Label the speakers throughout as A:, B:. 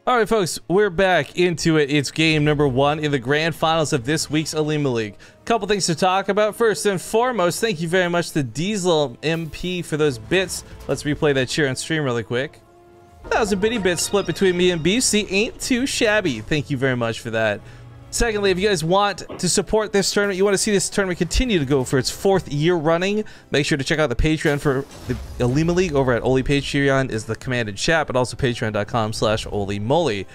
A: All right, folks, we're back into it. It's game number 1 in the grand finals of this week's Olimoleague. Couple things to talk about. First and foremost, thank you very much to Diesel MP for those bits. Let's replay that cheer on stream really quick. 1,000 bitty bits split between me and BC ain't too shabby. Thank you very much for that. Secondly, if you guys want to support this tournament, you want to see this tournament continue to go for its 4th year running, make sure to check out the Patreon for the Olimoleague over at Oli. Patreon is the command in chat, but also patreon.com/Olimoleague.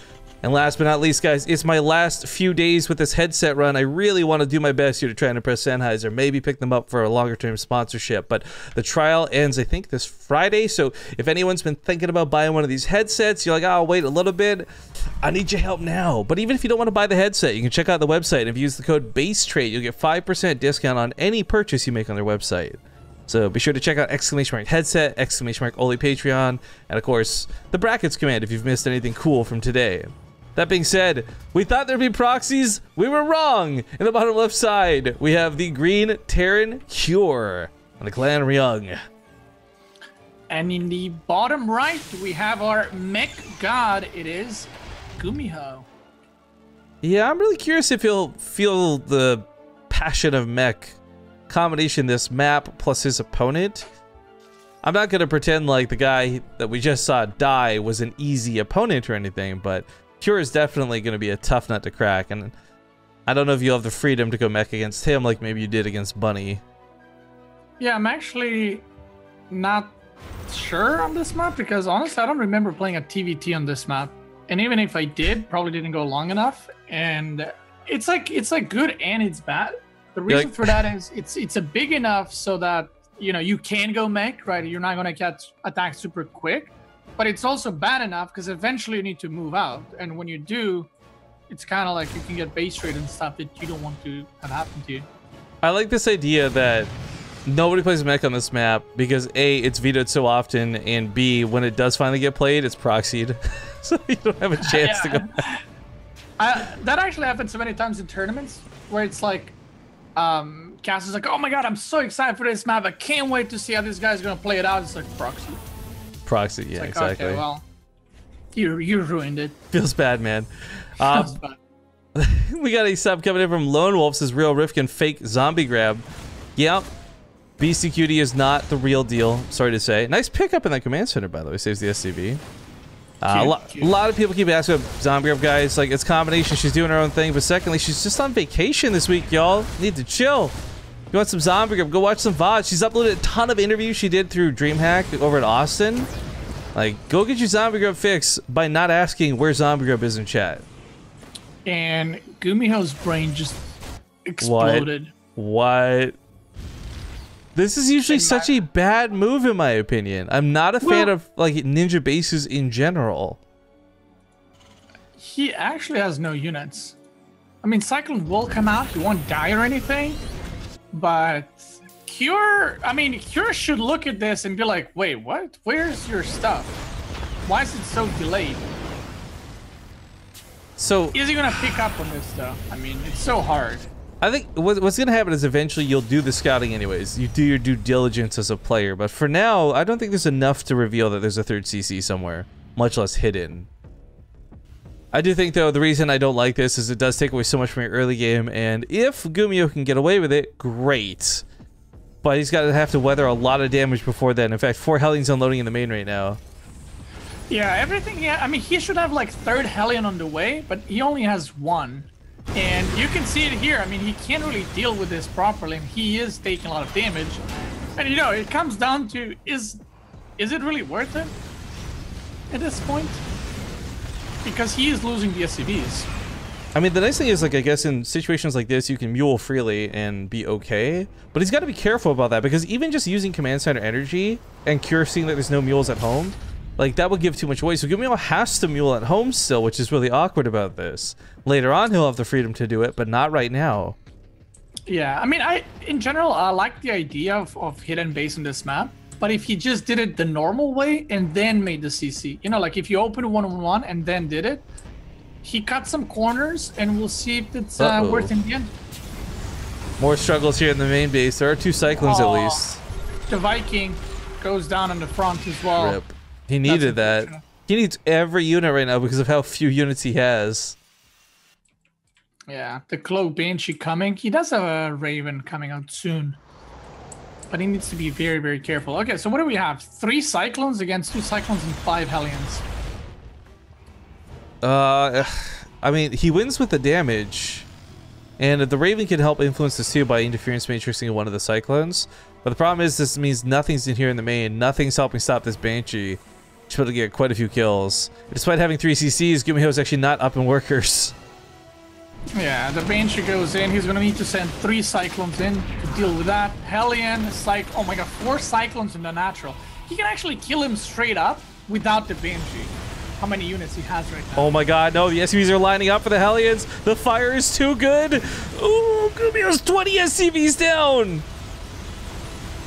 A: And last but not least, guys, it's my last few days with this headset run. I really want to do my best here to try and impress Sennheiser, maybe pick them up for a longer term sponsorship. But the trial ends, I think, this Friday. So if anyone's been thinking about buying one of these headsets, you're like, oh, I'll wait a little bit. I need your help now. But even if you don't want to buy the headset, you can check out the website. If you use the code BaseTrade, you'll get 5% discount on any purchase you make on their website. So be sure to check out !headset, !Oli Patreon, and of course, the brackets command if you've missed anything cool from today. That being said, we thought there'd be proxies. We were wrong. In the bottom left side, we have the green Terran Cure on the Clan Ryung.
B: And in the bottom right, we have our mech god. It is GuMiho.
A: Yeah, I'm really curious if he'll feel the passion of mech combination this map plus his opponent. I'm not going to pretend like the guy that we just saw die was an easy opponent or anything, but Cure is definitely going to be a tough nut to crack, and I don't know if you'll have the freedom to go mech against him like maybe you did against Bunny.
B: Yeah, I'm actually not sure on this map because honestly, I don't remember playing a TvT on this map, and even if I did, probably didn't go long enough. And it's like good and it's bad. The reason for that is it's a big enough so that you can go mech, right? You're not gonna get attacked super quick. But it's also bad enough because eventually you need to move out. And when you do, it's kind of like you can get base trade and stuff that you don't want to have happen to you.
A: I like this idea that nobody plays mech on this map because A, it's vetoed so often, and B, when it does finally get played, it's proxied. So you don't have a chance to go back.
B: That actually happens so many times in tournaments where it's like, Cass is like, oh my god, I'm so excited for this map. I can't wait to see how this guy's going to play it out. It's like proxy.
A: Proxy, yeah,
B: like,
A: exactly.
B: Okay, well, you ruined it.
A: Feels bad, man.
B: Feels bad.
A: We got a sub coming in from Lone Wolf, says real Rifkin fake zombie grab. Yep. BCQD is not the real deal, sorry to say. Nice pickup in that command center, by the way, saves the SCV. A lot of people keep asking about zombie grab, guys. Like, it's combination, she's doing her own thing, but secondly, she's just on vacation this week, y'all. Need to chill. You want some zombie grab, go watch some VODs. She's uploaded a ton of interviews she did through DreamHack over at Austin. Like, go get your zombie grab fix by not asking where zombie grab is in chat.
B: And GuMiho's brain just exploded.
A: What? This is usually such a bad move in my opinion. I'm not a fan of like ninja bases in general.
B: He actually has no units. I mean, Cyclone will come out, he won't die or anything. But Cure should look at this and be like, wait, what? Where's your stuff? Why is it so delayed?
A: So
B: is he gonna pick up on this stuff? I mean, it's so hard.
A: I think what's gonna happen is eventually you'll do the scouting anyways. You do your due diligence as a player, but for now, I don't think there's enough to reveal that there's a third CC somewhere, much less hidden. I do think, though, the reason I don't like this is it does take away so much from your early game, and if GuMiho can get away with it, great. But he's got to have to weather a lot of damage before then. In fact, 4 Hellions unloading in the main right now.
B: Yeah, everything, yeah. I mean, he should have, like, 3rd Hellion on the way, but he only has 1. And you can see it here. I mean, he can't really deal with this properly, and he is taking a lot of damage. And, it comes down to, is it really worth it at this point? Because he is losing the SCVs.
A: I mean, the nice thing is, like, I guess in situations like this, you can mule freely and be okay. But he's got to be careful about that, because even just using command center energy and Cure seeing that there's no mules at home, like, that would give too much away. So GuMiho has to mule at home still, which is really awkward about this. Later on, he'll have the freedom to do it, but not right now.
B: Yeah, I mean, in general, I like the idea of hidden base on this map. But if he just did it the normal way and then made the CC, like if you open 1-on-1 and then did it, he cut some corners and we'll see if it's worth in the end.
A: More struggles here in the main base. There are 2 Cyclones at least.
B: The Viking goes down on the front as well.
A: Rip. He needed that. He needs every unit right now because of how few units he has.
B: Yeah, the Cloak Banshee coming. He does have a Raven coming out soon. But he needs to be very, very careful. Okay, so what do we have? 3 Cyclones against 2 Cyclones and 5 Hellions.
A: I mean, he wins with the damage. And the Raven can help influence this too by interference matrixing one of the Cyclones. But the problem is this means nothing's in here in the main. Nothing's helping stop this Banshee. She's able to get quite a few kills. Despite having 3 CCs, GuMiho is actually not up in workers.
B: Yeah, the Banshee goes in. He's going to need to send 3 Cyclones in to deal with that. Hellion, oh my god, 4 Cyclones in the natural. He can actually kill him straight up without the Banshee. How many units he has right now.
A: Oh my god, no, the SCVs are lining up for the Hellions. The fire is too good. Ooh, GuMiho's 20 SCVs down.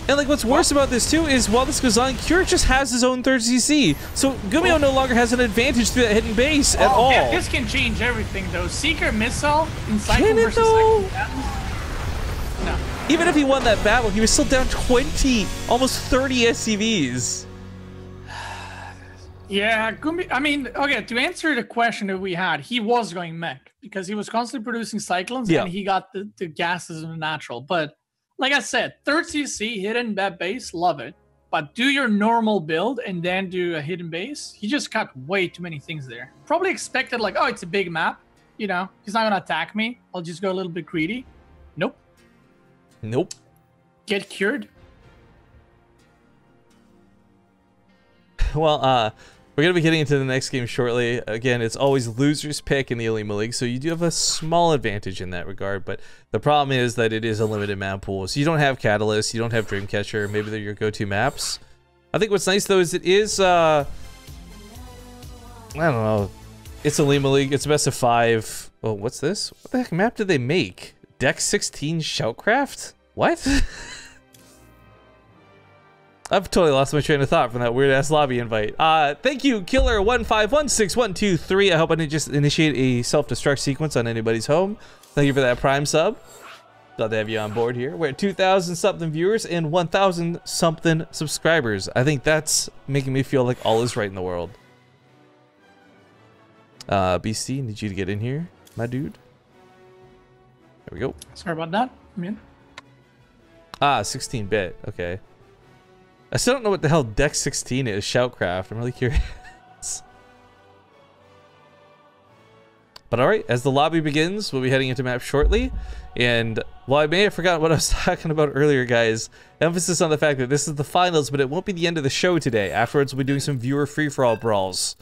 A: And like what's worse about this too is while this goes on, Cure just has his own 3rd CC. So GuMiho no longer has an advantage through that hidden base at all.
B: Yeah, this can change everything though. Seeker Missile in Cycle
A: Can it
B: versus
A: though?
B: Cycle. No.
A: Even if he won that battle, he was still down 20, almost 30 SCVs.
B: Yeah, I mean, okay, to answer the question that we had, he was going mech because he was constantly producing Cyclones and he got the gases in the natural. But like I said, 3rd CC, hidden that base, love it. But do your normal build and then do a hidden base. He just got way too many things there. Probably expected like, oh, it's a big map. You know, he's not going to attack me. I'll just go a little bit greedy. Nope.
A: Nope.
B: Get cured.
A: Well, we're going to be getting into the next game shortly. Again, it's always loser's pick in the Olimoleague, so you do have a small advantage in that regard, but the problem is that it is a limited map pool. So you don't have Catalyst, you don't have Dreamcatcher, maybe they're your go-to maps. I think what's nice, though, is it is, I don't know, it's Olimoleague, it's best of 5. Oh, what's this? What the heck map did they make? Deck 16 Shoutcraft? What? I've totally lost my train of thought from that weird-ass lobby invite. Thank you, Killer1516123. I hope I didn't just initiate a self-destruct sequence on anybody's home. Thank you for that Prime sub. Glad to have you on board here. We're at 2,000-something viewers and 1,000-something subscribers. I think that's making me feel like all is right in the world. BC, need you to get in here, my dude. There we go.
B: Sorry about that. I'm in.
A: 16-bit. Okay. I still don't know what the hell Deck 16 is, Shoutcraft. I'm really curious. But alright, as the lobby begins, we'll be heading into map shortly. And while I may have forgotten what I was talking about earlier, guys, emphasis on the fact that this is the finals, but it won't be the end of the show today. Afterwards, we'll be doing some viewer free-for-all brawls.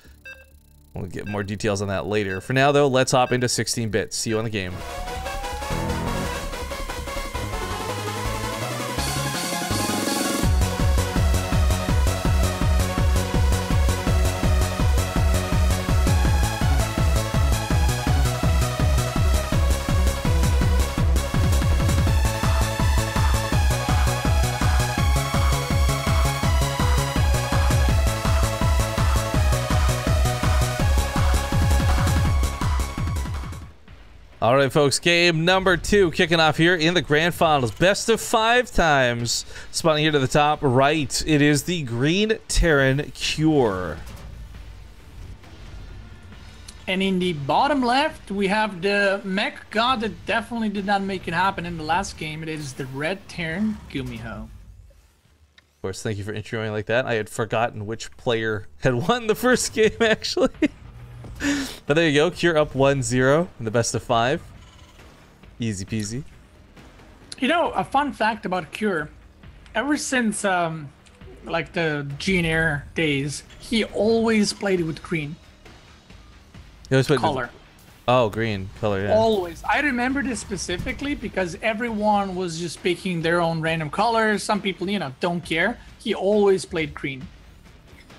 A: We'll get more details on that later. For now, though, let's hop into 16-bit. See you on the game. All right, folks, game number 2 kicking off here in the grand finals. Best of 5 times. Spawning here to the top right, it is the Green Terran Cure.
B: And in the bottom left, we have the mech god that definitely did not make it happen in the last game. It is the Red Terran GuMiho.
A: Of course, thank you for introing like that. I had forgotten which player had won the first game, actually. But there you go, Cure up 1-0 in the best of 5. Easy peasy.
B: You know, a fun fact about Cure, ever since like the Junior days, he always played with green. Color.
A: Oh, green color, yeah.
B: Always. I remember this specifically because everyone was just picking their own random colors. Some people, you know, don't care. He always played green.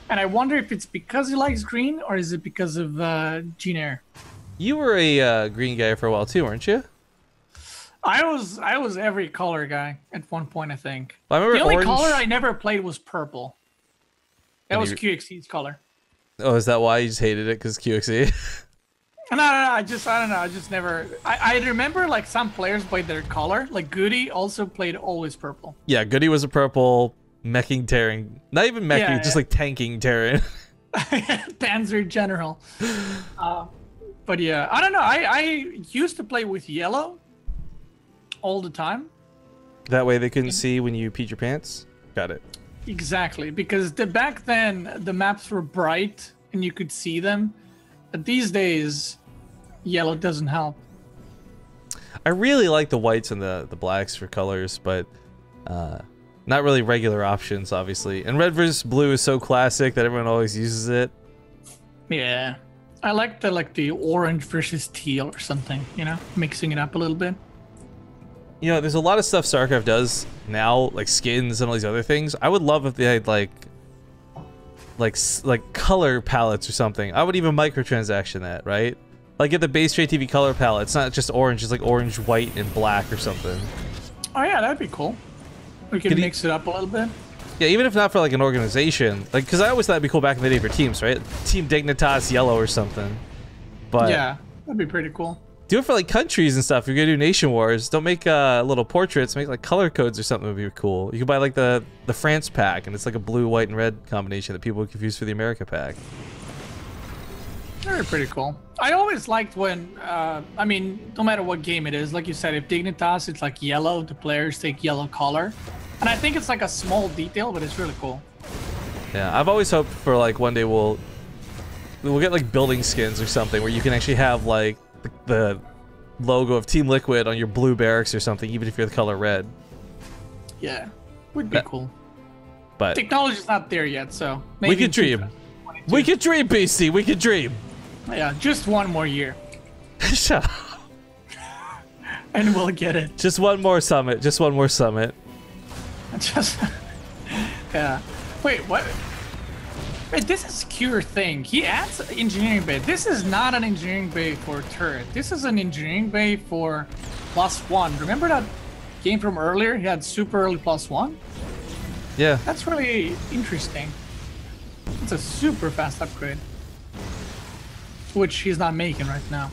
B: And I wonder if it's because he likes green or is it because of Junior.
A: You were a green guy for a while too, weren't you?
B: I was every color guy at one point, I think.
A: Well, I remember
B: the only
A: orange...
B: color I never played was purple. That was QXE's color.
A: Oh, is that why you just hated it? Because QXE?
B: No, I don't know. I just never... I remember like some players played their color. Like Goody also played always purple.
A: Yeah, Goody was a purple meching Terran. Not even meching, just like tanking Terran.
B: Panzer General. But yeah, I don't know. I used to play with yellow all the time.
A: That way they couldn't see when you peed your pants? Got it.
B: Exactly, because back then the maps were bright and you could see them. But these days, yellow doesn't help.
A: I really like the whites and the blacks for colors, but not really regular options, obviously. And red versus blue is so classic that everyone always uses it.
B: Yeah, I like the orange versus teal or something. You know, mixing it up a little bit.
A: You know, there's a lot of stuff StarCraft does now, like skins and all these other things. I would love if they had like color palettes or something. I would even microtransaction that, right? Like get the BaseTradeTV color palette. It's not just orange, it's like orange, white, and black or something.
B: Oh yeah, that'd be cool. We could mix it up a little bit.
A: Yeah, even if not for like an organization, like because I always thought it'd be cool back in the day for teams, right? Team Dignitas yellow or something. But
B: yeah, that'd be pretty cool.
A: Do it for like countries and stuff. If you're gonna do nation wars, don't make little portraits. Make like color codes or something would be cool. You could buy like the France pack, and it's like a blue, white, and red combination that people would confuse for the America pack.
B: Very pretty cool. I always liked when, I mean, no matter what game it is, like you said, if Dignitas, it's like yellow, the players take yellow color. And I think it's like a small detail, but it's really cool.
A: Yeah, I've always hoped for like one day we'll get like building skins or something where you can actually have like the logo of Team Liquid on your blue barracks or something, even if you're the color red.
B: Yeah, would be cool.
A: But
B: technology's not there yet, so maybe
A: we could dream. We could dream, BC. We could dream.
B: Yeah, just one more year.
A: Shut up.
B: And we'll get it.
A: Just one more summit. Just one more summit.
B: Just yeah. Wait, what? Wait, this is Cure thing. He adds engineering bay. This is not an engineering bay for turret. This is an engineering bay for +1. Remember that game from earlier? He had super early +1.
A: Yeah.
B: That's really interesting. It's a super fast upgrade, which he's not making right now.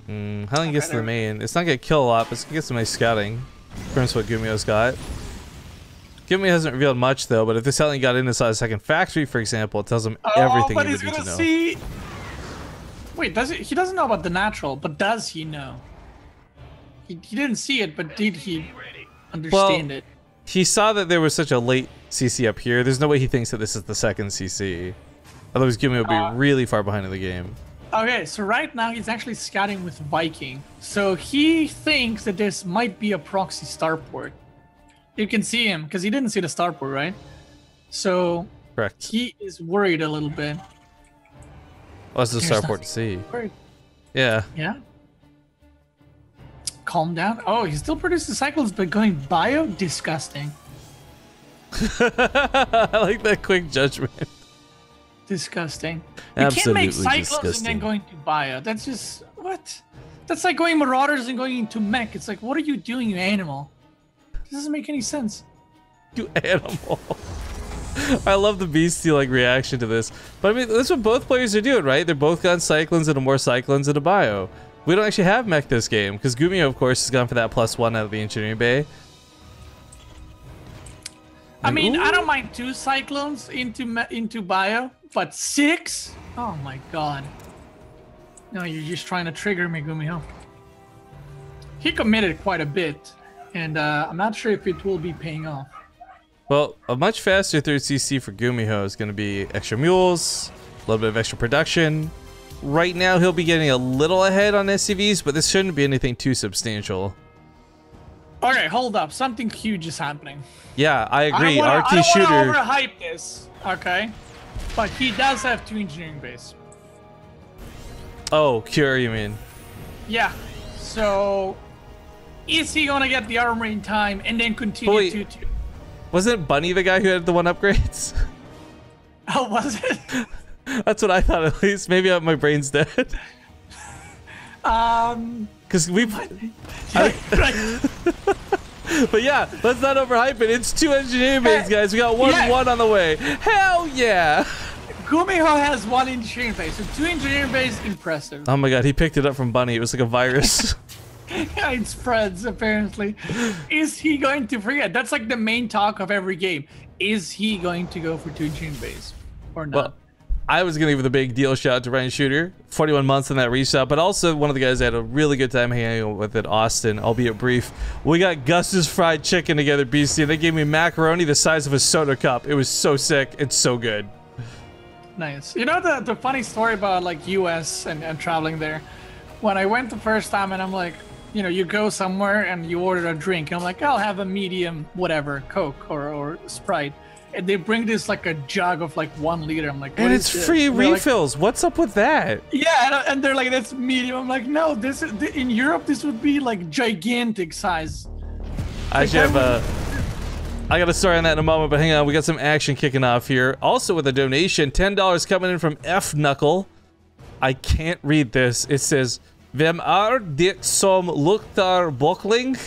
A: How long he gets to the main? It's not gonna kill a lot, but it's gonna get some nice scouting. Depends what GuMiho's got. GuMiho hasn't revealed much though, but if this only got inside a second factory, for example, it tells him everything he would need to know.
B: See... Wait, does it? He doesn't know about the natural, but does he know? He didn't see it, but did he understand it?
A: He saw that there was such a late CC up here. There's no way he thinks that this is the second CC. Otherwise, GuMiho would be really far behind in the game.
B: Okay, so right now he's actually scouting with Viking. So he thinks that this might be a proxy starport. You can see him, because he didn't see the starport, right? So
A: correct.
B: He is worried a little bit.
A: What's the starport to see?
B: Worried.
A: Yeah.
B: Yeah. Calm down. Oh, he still produces cycles, but going bio? Disgusting.
A: I like that quick judgment.
B: Disgusting.
A: Absolutely
B: you can't make cycles
A: disgusting.
B: and then going to bio. That's just what? That's like going Marauders and going into mech. It's like, what are you doing, you animal? This doesn't make any sense.
A: You animal. I love the beastie like reaction to this. But I mean, that's what both players are doing, right? They're both got cyclones and more cyclones and a bio. We don't actually have mech this game because GuMiho, of course, has gone for that +1 out of the engineering bay.
B: I mean, I don't mind 2 cyclones into bio, but 6? Oh my god. No, you're just trying to trigger me, GuMiho. He committed quite a bit, and I'm not sure if it will be paying off.
A: Well, a much faster 3rd CC for GuMiho is going to be extra mules, a little bit of extra production. Right now, he'll be getting a little ahead on SCVs, but this shouldn't be anything too substantial.
B: Okay, hold up. Something huge is happening.
A: Yeah, I agree.
B: I
A: RT
B: don't
A: shooter.
B: want to overhype this, okay? But he does have 2 engineering bays.
A: Oh, Cure, you mean?
B: Yeah. So, is he gonna get the armor in time and then continue to?
A: Wasn't Bunny the guy who had the 1 upgrades?
B: Oh, was it?
A: That's what I thought at least. Maybe my brain's dead. Because we. But yeah, let's not overhype it. It's 2 engineering bays, guys. We got 1 on the way. Hell yeah!
B: GuMiho has 1 engineering base, so 2 engineering bays, impressive.
A: Oh my god, he picked it up from Bunny. It was like a virus.
B: Yeah, it spreads, apparently. Is he going to forget? That's like the main talk of every game. Is he going to go for 2 engineering bays? or not.
A: Well, I was gonna give the big deal shout out to Ryan Shooter, 41 months on that resub, but also one of the guys I had a really good time hanging out with at Austin, albeit brief. We got Gus's fried chicken together, BC, and they gave me macaroni the size of a soda cup. It was so sick and so good.
B: Nice. You know the funny story about like US and traveling there? When I went the first time and I'm like, you know, you go somewhere and you order a drink. And I'm like, I'll have a medium, whatever, Coke or Sprite. And they bring this like a jug of like 1 liter. I'm like, what
A: and
B: is
A: it's
B: this?
A: free
B: And they're
A: refills.
B: like,
A: what's up with that?
B: yeah, and they're like, that's medium. I'm like, no, this is in Europe. This would be like gigantic size.
A: I actually have I got a story on that in a moment, but hang on, we got some action kicking off here. Also with a donation, $10 coming in from F Knuckle. I can't read this. It says, "Vem är det som luktar bockling?"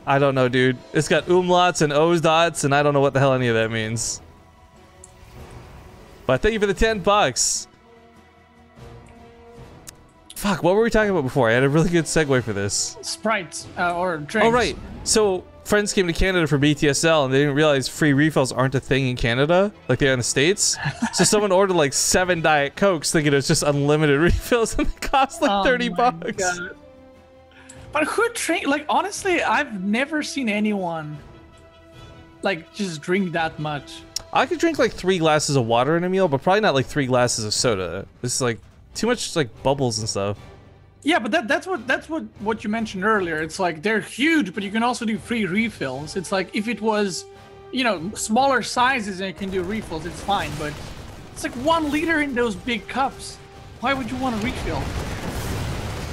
A: I don't know, dude. It's got umlauts and O's dots, and I don't know what the hell any of that means. But thank you for the $10. Fuck, what were we talking about before? I had a really good segue for this.
B: Sprites or drinks.
A: Oh, right. So, friends came to Canada for BTSL, and they didn't realize free refills aren't a thing in Canada, like they are in the States. So someone ordered like 7 Diet Cokes, thinking it was just unlimited refills, and they cost like 30 bucks.
B: God. But who drink? Like, honestly, I've never seen anyone like just drink that much.
A: I could drink like 3 glasses of water in a meal, but probably not like 3 glasses of soda. It's like too much like bubbles and stuff.
B: Yeah, but that's what you mentioned earlier. It's like they're huge, but you can also do free refills. It's like if it was, you know, smaller sizes and you can do refills, it's fine. But it's like 1 liter in those big cups. Why would you want to refill?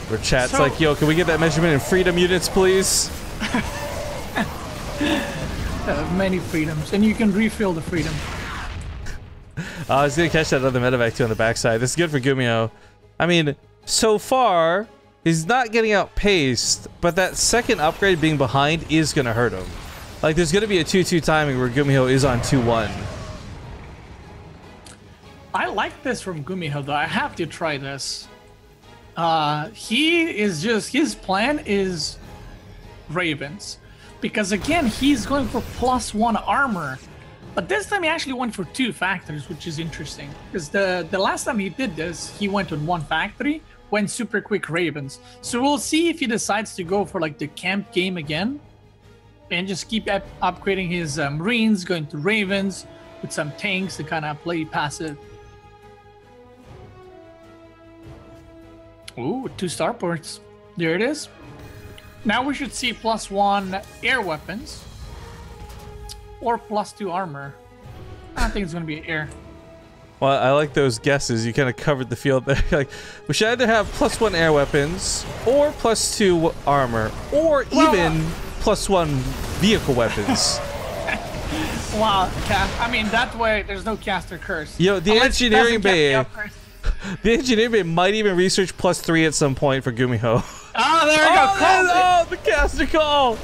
A: Where chat's like, yo, can we get that measurement in freedom units, please?
B: Many freedoms, and you can refill the freedom.
A: I was gonna catch that other medevac too on the backside. This is good for GuMiho. I mean, so far, he's not getting outpaced, but that second upgrade being behind is gonna hurt him. Like, there's gonna be a 2-2 timing where GuMiho is on 2-1.
B: I like this from GuMiho, though. I have to try this. He is just, his plan is Ravens. Because again, he's going for +1 armor. But this time he actually went for 2 factories, which is interesting. Because the last time he did this, he went on 1 factory, went super quick Ravens. So we'll see if he decides to go for like the camp game again. And just keep upgrading his Marines, going to Ravens, with some tanks to kind of play passive. Ooh, 2 starports. There it is. Now we should see +1 air weapons. Or +2 armor. I don't think it's going to be air.
A: Well, I like those guesses. You kind of covered the field there. Like, we should either have +1 air weapons, or +2 armor, or even +1 vehicle weapons.
B: Wow, I mean, that way there's no caster curse.
A: Yo, the engineering bay. The engineering bay might even research +3 at some point for GuMiho.
B: Oh, there we go.
A: Oh, the caster call.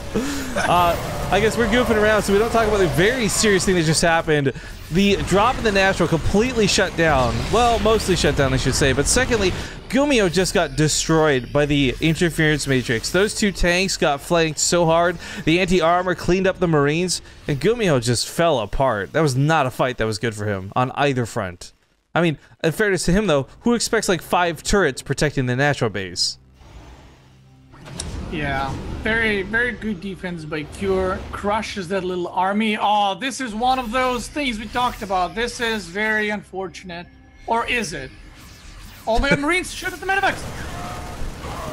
A: I guess we're goofing around, so we don't talk about the very serious thing that just happened. The drop in the natural completely shut down. Well, mostly shut down, I should say. But secondly, GuMiho just got destroyed by the interference matrix. Those 2 tanks got flanked so hard. The anti-armor cleaned up the Marines, and GuMiho just fell apart. That was not a fight that was good for him on either front. I mean, in fairness to him, though, who expects like 5 turrets protecting the natural base?
B: Yeah, very, very good defense by Cure. Crushes that little army. Oh, this is one of those things we talked about. This is very unfortunate. Or is it? Oh my god, Marines, shoot at the medevacs!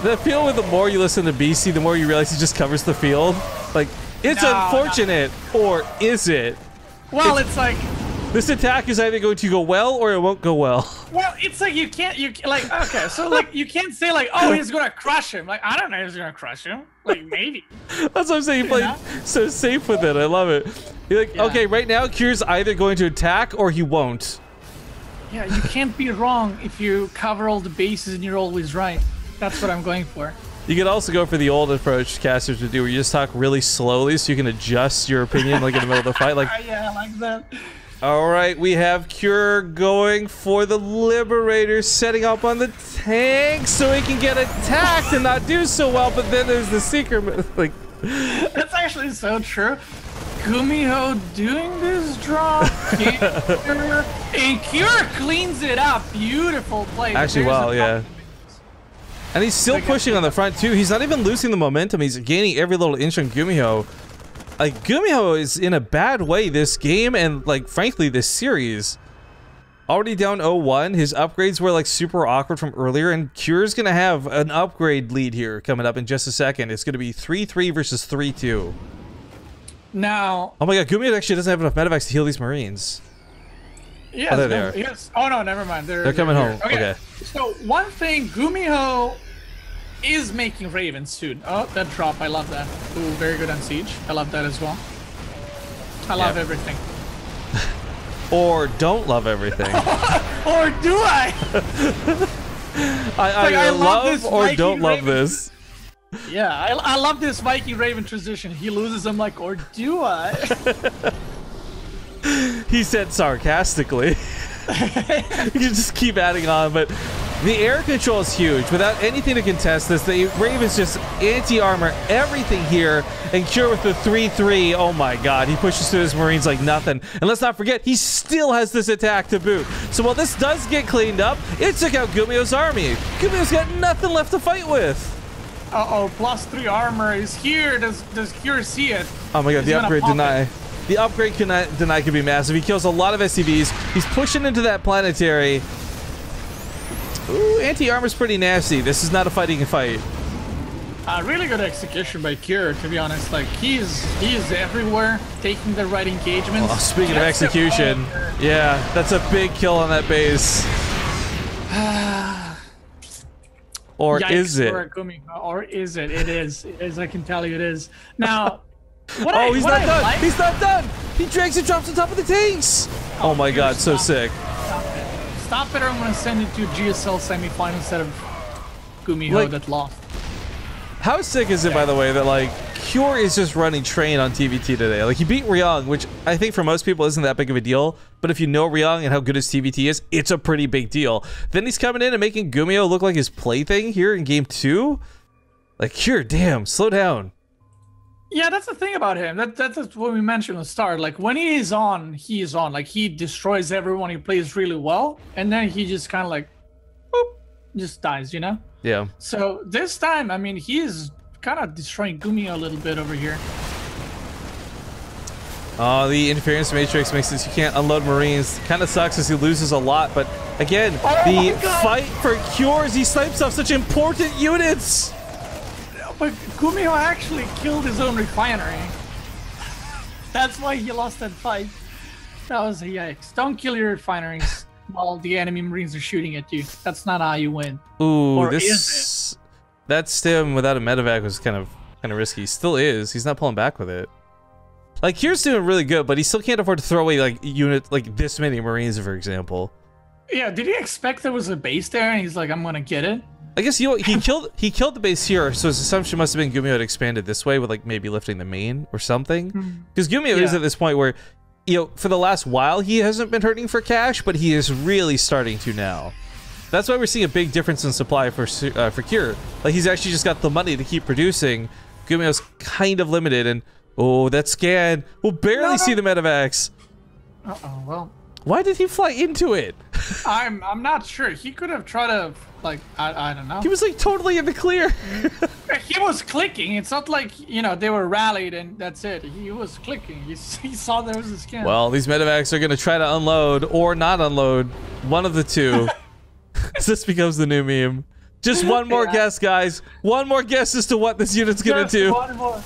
A: The feel with the more you listen to BC, the more you realize he just covers the field. Like, it's unfortunate, or is it?
B: Well, it's like...
A: This attack is either going to go well, or it won't go well.
B: Well, it's like you can't, like, okay, so like, you can't say like, oh, he's gonna crush him. Like, I don't know if he's gonna crush him. Like, maybe.
A: That's what I'm saying, you played so safe with it. I love it. You're like, okay, right now, Cure's either going to attack, or he won't.
B: Yeah, you can't be wrong if you cover all the bases and you're always right. That's what I'm going for.
A: You could also go for the old approach casters would do, where you just talk really slowly so you can adjust your opinion, like in the middle of the fight. Like,
B: yeah, I like that.
A: All right, we have Cure going for the Liberator, setting up on the tank so he can get attacked and not do so well, but then there's the Seeker, like...
B: That's actually so true. GuMiho doing this drop. And Cure cleans it up. Beautiful play.
A: Actually, well, yeah. And he's still pushing on the front too. He's not even losing the momentum. He's gaining every little inch on GuMiho. Like, GuMiho is in a bad way this game and, like, frankly, this series. Already down 0-1. His upgrades were, like, super awkward from earlier, and Cure's gonna have an upgrade lead here coming up in just a second. It's gonna be 3-3 versus 3-2.
B: Now...
A: Oh my god, GuMiho actually doesn't have enough medevacs to heal these Marines.
B: Yes,
A: oh, there they are.
B: Yes. Oh, no, never mind.
A: They're coming home. Okay.
B: So, one thing, GuMiho is making Ravens soon. Oh, that drop, I love that. Ooh, very good on Siege. I love that as well. I love everything.
A: Or don't love everything.
B: Or do I?
A: I love or Viking don't love this.
B: Yeah, I love this Viking Raven transition. He loses, I'm like, or do I?
A: He said sarcastically. You can just keep adding on, but the air control is huge. Without anything to contest this, the Ravens just anti-armor everything here, and Cure with the 3-3. Oh my god, he pushes through his Marines like nothing. And let's not forget, he still has this attack to boot. So while this does get cleaned up, it took out GuMiho's army. GuMiho's got nothing left to fight with.
B: Uh-oh, +3 armor is here. Does Cure see it?
A: Oh my god, the upgrade deny. The upgrade deny could be massive. He kills a lot of SCVs. He's pushing into that planetary. Ooh, anti-armor's pretty nasty. This is not a fighting fight.
B: Really good execution by Cure, to be honest. Like, he's everywhere, taking the right engagements.
A: Oh, speaking of execution, yeah, that's a big kill on that base. Or
B: Yikes,
A: is it?
B: Or is it? It is. It is. I can tell you it is. Now,
A: he's not done. Like, he's not done. He drags and drops on top of the tanks. Oh my god, so sick.
B: Stop it, or I'm going to send it to GSL semifinal instead of GuMiho that lost.
A: How sick is it, by the way, that, like, Cure is just running train on TvT today? Like, he beat Ryong, which I think for most people isn't that big of a deal, but if you know Ryong and how good his TvT is, it's a pretty big deal. Then he's coming in and making GuMiho look like his plaything here in Game 2? Like, Cure, damn, slow down.
B: Yeah, that's the thing about him. That's what we mentioned at the start. Like, when he is on, he is on. Like, he destroys everyone. He plays really well. And then he just kind of like, boop, just dies, you know?
A: Yeah.
B: So this time, I mean, he is kind of destroying GuMiho a little bit over here.
A: Oh, the interference matrix makes this, you can't unload Marines. Kind of sucks as he loses a lot. But again, the fight for Cures, he snipes off such important units.
B: But GuMiho actually killed his own refinery. That's why he lost that fight. That was a yikes. Don't kill your refineries while the enemy Marines are shooting at you. That's not how you win.
A: Ooh,
B: or
A: this... That stim without a medevac was kind of risky. Still is. He's not pulling back with it. Like, Cure's doing really good, but he still can't afford to throw away, like, units, like, this many Marines, for example.
B: Yeah, did he expect there was a base there and he's like, I'm gonna get it?
A: I guess he killed the base here, so his assumption must have been GuMiho had expanded this way with, like, maybe lifting the main or something. Because GuMiho is at this point where, you know, for the last while he hasn't been hurting for cash, but he is really starting to now. That's why we're seeing a big difference in supply for Cure. Like, he's actually just got the money to keep producing. GuMiho's kind of limited, and oh, that scan. We'll barely see the medevacs.
B: Uh-oh, well.
A: Why did he fly into it?
B: I'm not sure. He could have tried to, like, I don't know.
A: He was, like, totally in the clear.
B: He was clicking. It's not like, you know, they were rallied and that's it. He was clicking. He saw there was a scan.
A: Well, these medevacs are going to try to unload or not unload. One of the two. This becomes the new meme. Just one more guess, guys. One more guess as to what this unit's going to do.
B: One more.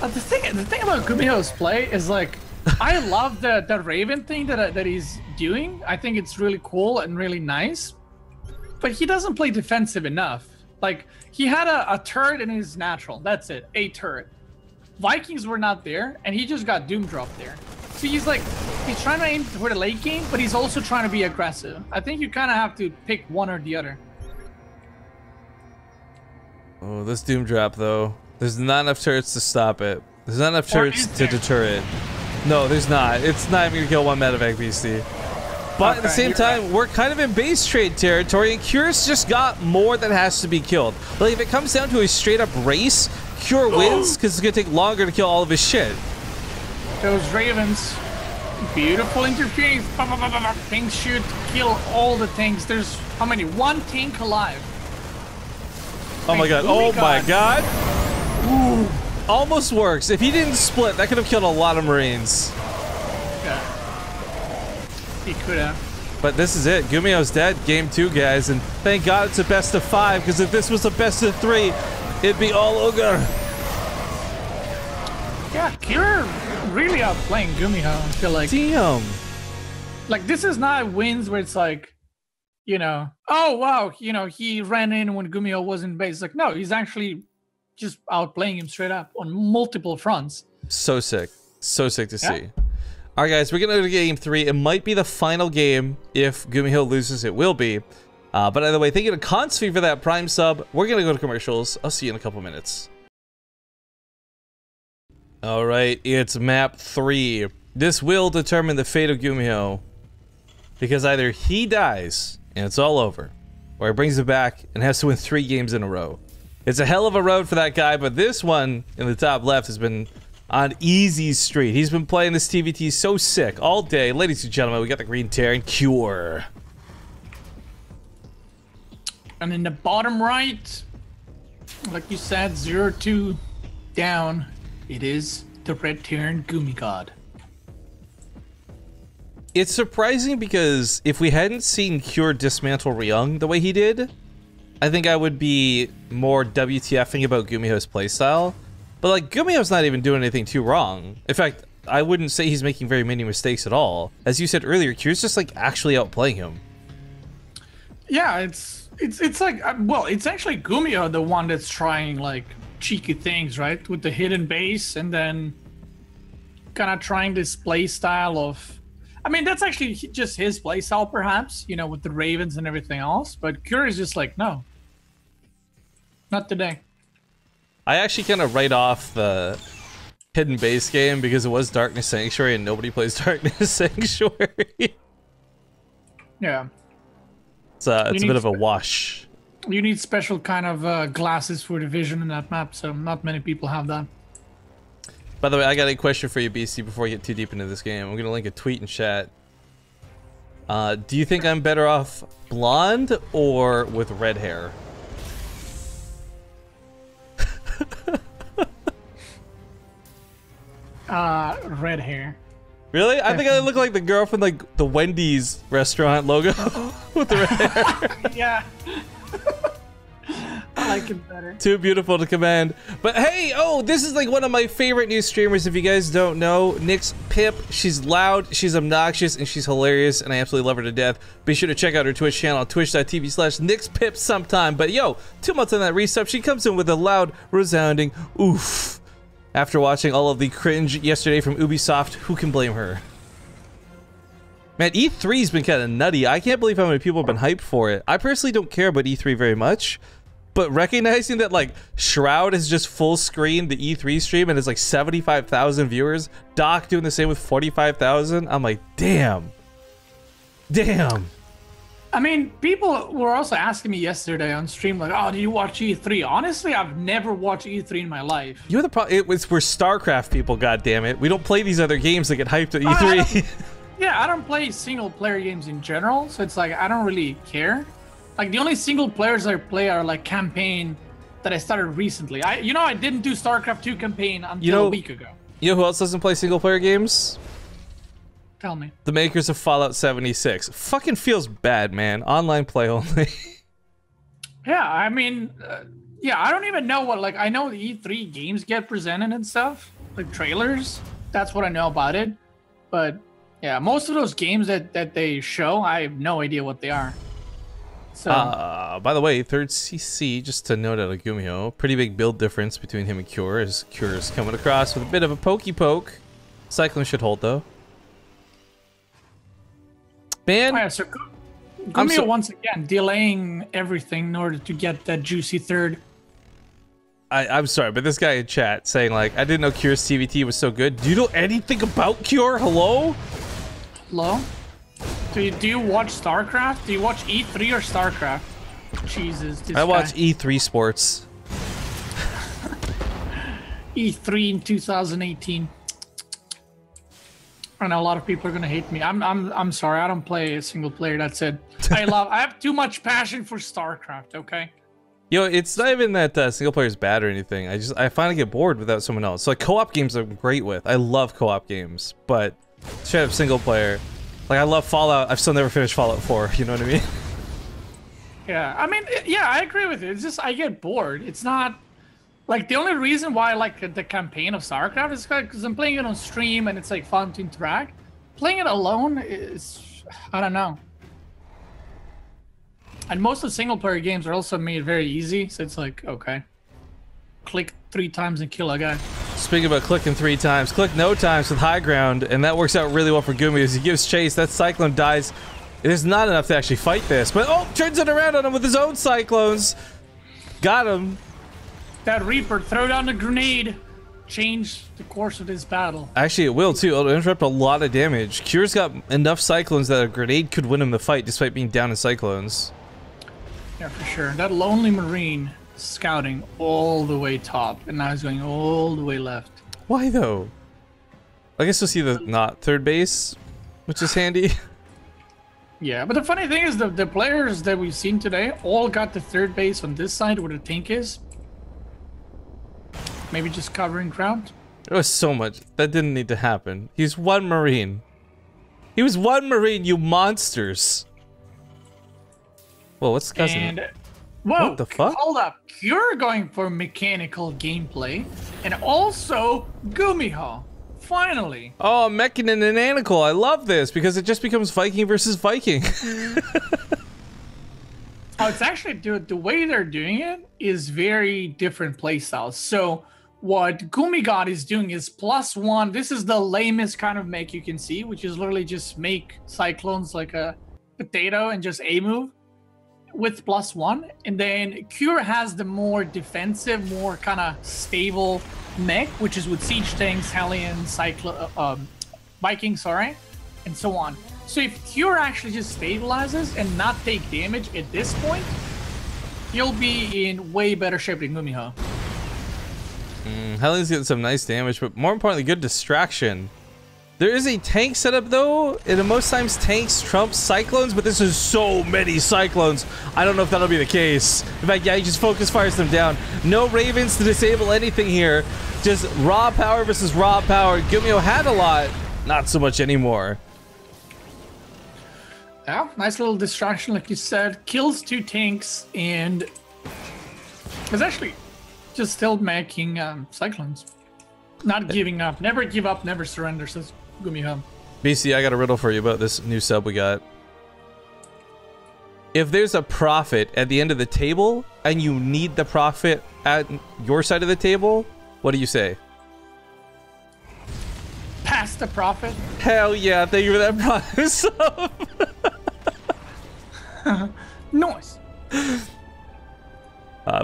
B: The thing about GuMiho's play is, like, I love the Raven thing that he's doing. I think it's really cool and really nice. But he doesn't play defensive enough. Like, he had a turret in his natural. That's it. A turret. Vikings were not there, and he just got Doom Drop there. So he's trying to aim for the late game, but he's also trying to be aggressive. I think you kind of have to pick one or the other.
A: Oh, this Doom Drop, though. There's not enough turrets to stop it. There's not enough turrets to deter it. No, there's not. It's not even gonna kill one medevac BC. But at the same time, we're kind of in base trade territory, and Cure's just got more that has to be killed. Like, if it comes down to a straight up race, Cure wins because it's gonna take longer to kill all of his shit.
B: Those Ravens. Beautiful interference. Tanks should kill all the tanks. There's how many? One tank alive.
A: Oh my god. Oh my god. Ooh. Almost works. If he didn't split, that could have killed a lot of Marines.
B: Yeah. He could have.
A: But this is it. GuMiho's dead. Game 2, guys. And thank God it's a best of 5, because if this was a best of 3, it'd be all over.
B: Yeah, Kira really outplaying GuMiho, I feel like.
A: Damn.
B: Like, this is not wins where it's like, you know, oh, wow, you know, he ran in when GuMiho was in base. Like, no, he's actually just outplaying him straight up on multiple fronts.
A: So sick. So sick to see. All right, guys, we're going to go to game 3. It might be the final game. If GuMiho loses, it will be. But either way, thank you to Consfee for that Prime sub. We're going to go to commercials. I'll see you in a couple minutes. All right, it's map 3. This will determine the fate of GuMiho, because either he dies and it's all over, or he brings it back and has to win 3 games in a row. It's a hell of a road for that guy, but this one in the top left has been on easy street. He's been playing this TvT so sick all day. Ladies and gentlemen, we got the green Terran Cure.
B: And in the bottom right, like you said, 0-2 down, it is the red Terran GuMiho.
A: It's surprising because if we hadn't seen Cure dismantle Ryung the way he did, I think I would be more WTFing about GuMiho's playstyle. But like, GuMiho's not even doing anything too wrong. In fact, I wouldn't say he's making very many mistakes at all. As you said earlier, Cure's just like actually outplaying him.
B: Yeah, it's like, well, it's actually GuMiho the one that's trying like cheeky things, right? With the hidden base and then kind of trying this play style of, I mean, that's actually just his play style perhaps, you know, with the Ravens and everything else. But Cure is just like, no, not today.
A: I actually kind of write off the hidden base game because it was Darkness Sanctuary and nobody plays Darkness Sanctuary.
B: Yeah.
A: It's a bit of a wash.
B: You need special kind of glasses for the vision in that map, so not many people have that.
A: By the way, I got a question for you, BC, before we get too deep into this game. I'm going to link a tweet in chat. Do you think I'm better off blonde or with red hair?
B: Red hair.
A: Really? I think I look like the girl from like the Wendy's restaurant logo with the red hair.
B: Yeah. I like it better.
A: Too beautiful to command. But hey, oh, this is like one of my favorite new streamers. If you guys don't know, Nyx Pip. She's loud, she's obnoxious, and she's hilarious, and I absolutely love her to death. Be sure to check out her Twitch channel, twitch.tv/NyxPip sometime. But yo, 2 months on that resub, she comes in with a loud, resounding oof. After watching all of the cringe yesterday from Ubisoft, who can blame her? Man, E3's been kind of nutty. I can't believe how many people have been hyped for it. I personally don't care about E3 very much, but recognizing that like Shroud is just full screen the E3 stream and it's like 75,000 viewers, Doc doing the same with 45,000, I'm like, damn. Damn.
B: I mean, people were also asking me yesterday on stream, like, oh, did you watch E3? Honestly, I've never watched E3 in my life.
A: You're the problem. We're Starcraft people, goddammit. We don't play these other games that get hyped at E3.
B: Yeah, I don't play single player games in general, so it's like, I don't really care. Like, the only single players I play are like campaign that I started recently. I didn't do StarCraft 2 campaign until a week ago.
A: You know who else doesn't play single player games?
B: Tell me.
A: The makers of Fallout 76. Fucking feels bad, man. Online play only.
B: Yeah, I mean, yeah, I don't even know what, like, I know the E3 games get presented and stuff, like trailers. That's what I know about it. But yeah, most of those games that they show, I have no idea what they are. So,
A: by the way, third CC, just to note out of GuMiho, pretty big build difference between him and Cure, as Cure is coming across with a bit of a pokey poke. Cyclone should hold though. Man,
B: oh yeah, so GuMiho once again delaying everything in order to get that juicy third.
A: I'm sorry, but this guy in chat saying like, I didn't know Cure's TvT was so good. Do you know anything about Cure? Hello?
B: Hello? Do you watch StarCraft? Do you watch E3 or StarCraft? Jesus, this
A: I watch
B: guy.
A: E3 Sports.
B: E3 in 2018. I know a lot of people are gonna hate me. I'm sorry. I don't play a single player. That's it. I have too much passion for Starcraft. Okay.
A: Yo, it's not even that single player is bad or anything. I finally get bored without someone else. So like co-op games I'm great with. I love co-op games, but straight up single player. Like I love Fallout. I've still never finished Fallout 4. You know what I mean?
B: Yeah. I mean, yeah, I agree with it. It's just I get bored. It's not like the only reason why I like the campaign of Starcraft is because I'm playing it on stream and it's like fun to interact. Playing it alone is, I don't know. And most of the single player games are also made very easy, so it's like, okay. Click 3 times and kill a guy.
A: Speaking about clicking 3 times, click no times with high ground, and that works out really well for GuMiho as he gives chase. That Cyclone dies. It is not enough to actually fight this, but oh, turns it around on him with his own Cyclones. Got him.
B: That Reaper, throw down the grenade. Change the course of this battle.
A: Actually, it will too. It'll interrupt a lot of damage. Cure's got enough Cyclones that a grenade could win him the fight despite being down in Cyclones.
B: Yeah, for sure. That lonely Marine scouting all the way top, and now he's going all the way left.
A: Why though? I guess we'll see the not third base, which is handy.
B: Yeah, but the funny thing is the players that we've seen today all got the third base on this side where the tank is. Maybe just covering ground.
A: There was so much. That didn't need to happen. He's 1 Marine. He was 1 Marine, you monsters. Whoa, what's the cousin?
B: And, whoa,
A: what the fuck?
B: Hold up. You're going for mechanical gameplay and also GuMiho. Finally.
A: Oh, Mechan and Ananical. I love this because it just becomes Viking versus Viking.
B: Oh, it's actually, dude, the way they're doing it is very different playstyles. So what GuMiho is doing is +1. This is the lamest kind of make you can see, which is literally just make Cyclones like a potato and just A move with +1. And then Cure has the more defensive, more kind of stable mech, which is with siege tanks, Hellion, Viking, sorry, and so on. So if Cure actually just stabilizes and not take damage at this point, he'll be in way better shape than GuMiho.
A: Hellion's getting some nice damage, but more importantly, good distraction. There is a tank setup though, and most times tanks trump Cyclones, but this is so many Cyclones. I don't know if that'll be the case. In fact, yeah, he just focus fires them down. No Ravens to disable anything here. Just raw power versus raw power. GuMiho had a lot, not so much anymore.
B: Yeah, nice little distraction, like you said. Kills 2 tanks, and it's actually just still making Cyclones. Not giving up. Never give up, never surrender, says GuMiho.
A: BC, I got a riddle for you about this new sub we got. If there's a profit at the end of the table, and you need the profit at your side of the table, what do you say?
B: Pass the profit.
A: Hell yeah, thank you for that profit sub.
B: Nice.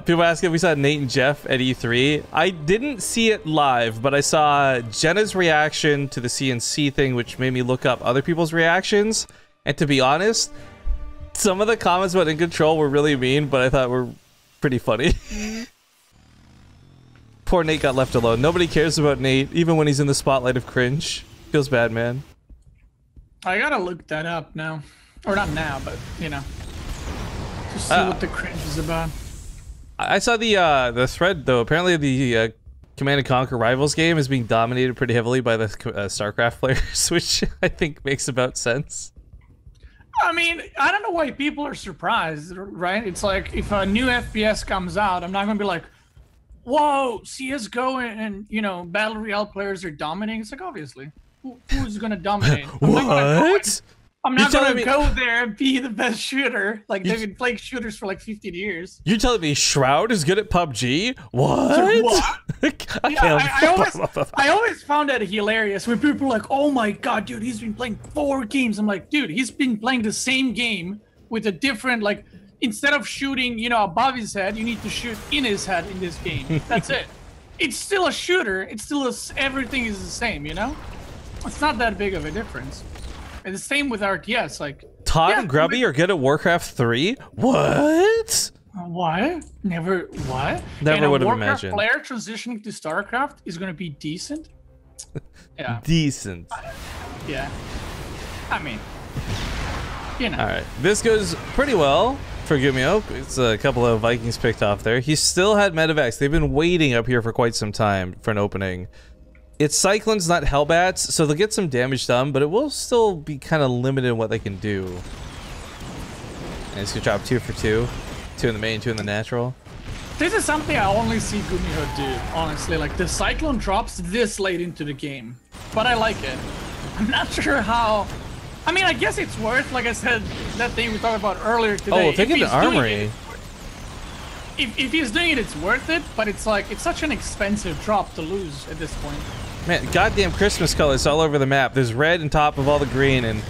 A: People ask if we saw Nate and Jeff at E3. I didn't see it live, but I saw Jenna's reaction to the CNC thing, which made me look up other people's reactions. And to be honest, some of the comments about In Control were really mean, but I thought were pretty funny. Poor Nate got left alone. Nobody cares about Nate, even when he's in the spotlight of cringe. Feels bad, man.
B: I gotta look that up now. Or not now, but, you know. Just see what the cringe is about.
A: I saw the thread though. Apparently the Command & Conquer Rivals game is being dominated pretty heavily by the Starcraft players, which I think makes about sense.
B: I mean, I don't know why people are surprised, right? It's like if a new FPS comes out, I'm not gonna be like, whoa, CSGO and you know, Battle Royale players are dominating. It's like, obviously, who's gonna dominate?
A: What?
B: I'm not gonna go there and be the best shooter. Like, they've been playing shooters for like 15 years.
A: You're telling me Shroud is good at PUBG? What?
B: I always found that hilarious when people are like, oh my god, dude, he's been playing 4 games. I'm like, dude, he's been playing the same game with a different, like, instead of shooting, you know, above his head, you need to shoot in his head in this game. That's it. It's still a shooter. It's still everything is the same, you know? It's not that big of a difference. And the same with RTS, like...
A: Todd and Grubby are good at Warcraft 3? What?
B: What? Never... What?
A: Never would have
B: Warcraft
A: imagined.
B: Player transitioning to StarCraft is going to be decent? Yeah.
A: Decent.
B: Yeah. I mean, you know.
A: All right, this goes pretty well for GuMiho. It's a couple of Vikings picked off there. He still had medevacs. They've been waiting up here for quite some time for an opening. It's Cyclones, not Hellbats, so they'll get some damage done, but it will still be kind of limited in what they can do. And it's gonna drop 2 for 2. 2 in the main, 2 in the natural.
B: This is something I only see GuMiho do, honestly. Like, the Cyclone drops this late into the game, but I like it. I'm not sure how... I mean, I guess it's worth, like I said, that thing we talked about earlier today.
A: Oh, if they get an armory...
B: If he's doing it, it's worth it, but it's like, it's such an expensive drop to lose at this point.
A: Man, goddamn Christmas colors all over the map. There's red on top of all the green, and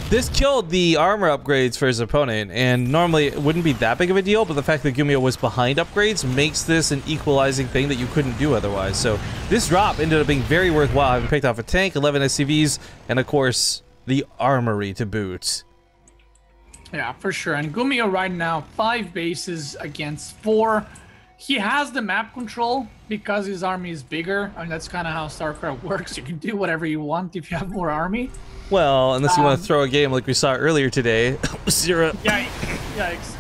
A: this killed the armor upgrades for his opponent, and normally it wouldn't be that big of a deal, but the fact that GuMiho was behind upgrades makes this an equalizing thing that you couldn't do otherwise. So this drop ended up being very worthwhile, having picked off a tank, 11 SCVs, and of course, the armory to boot.
B: Yeah, for sure. And GuMiho right now, 5 bases against 4. He has the map control because his army is bigger. I mean, that's kind of how Starcraft works. You can do whatever you want if you have more army.
A: Well, unless you want to throw a game like we saw earlier today. Zero.
B: Yeah, yikes.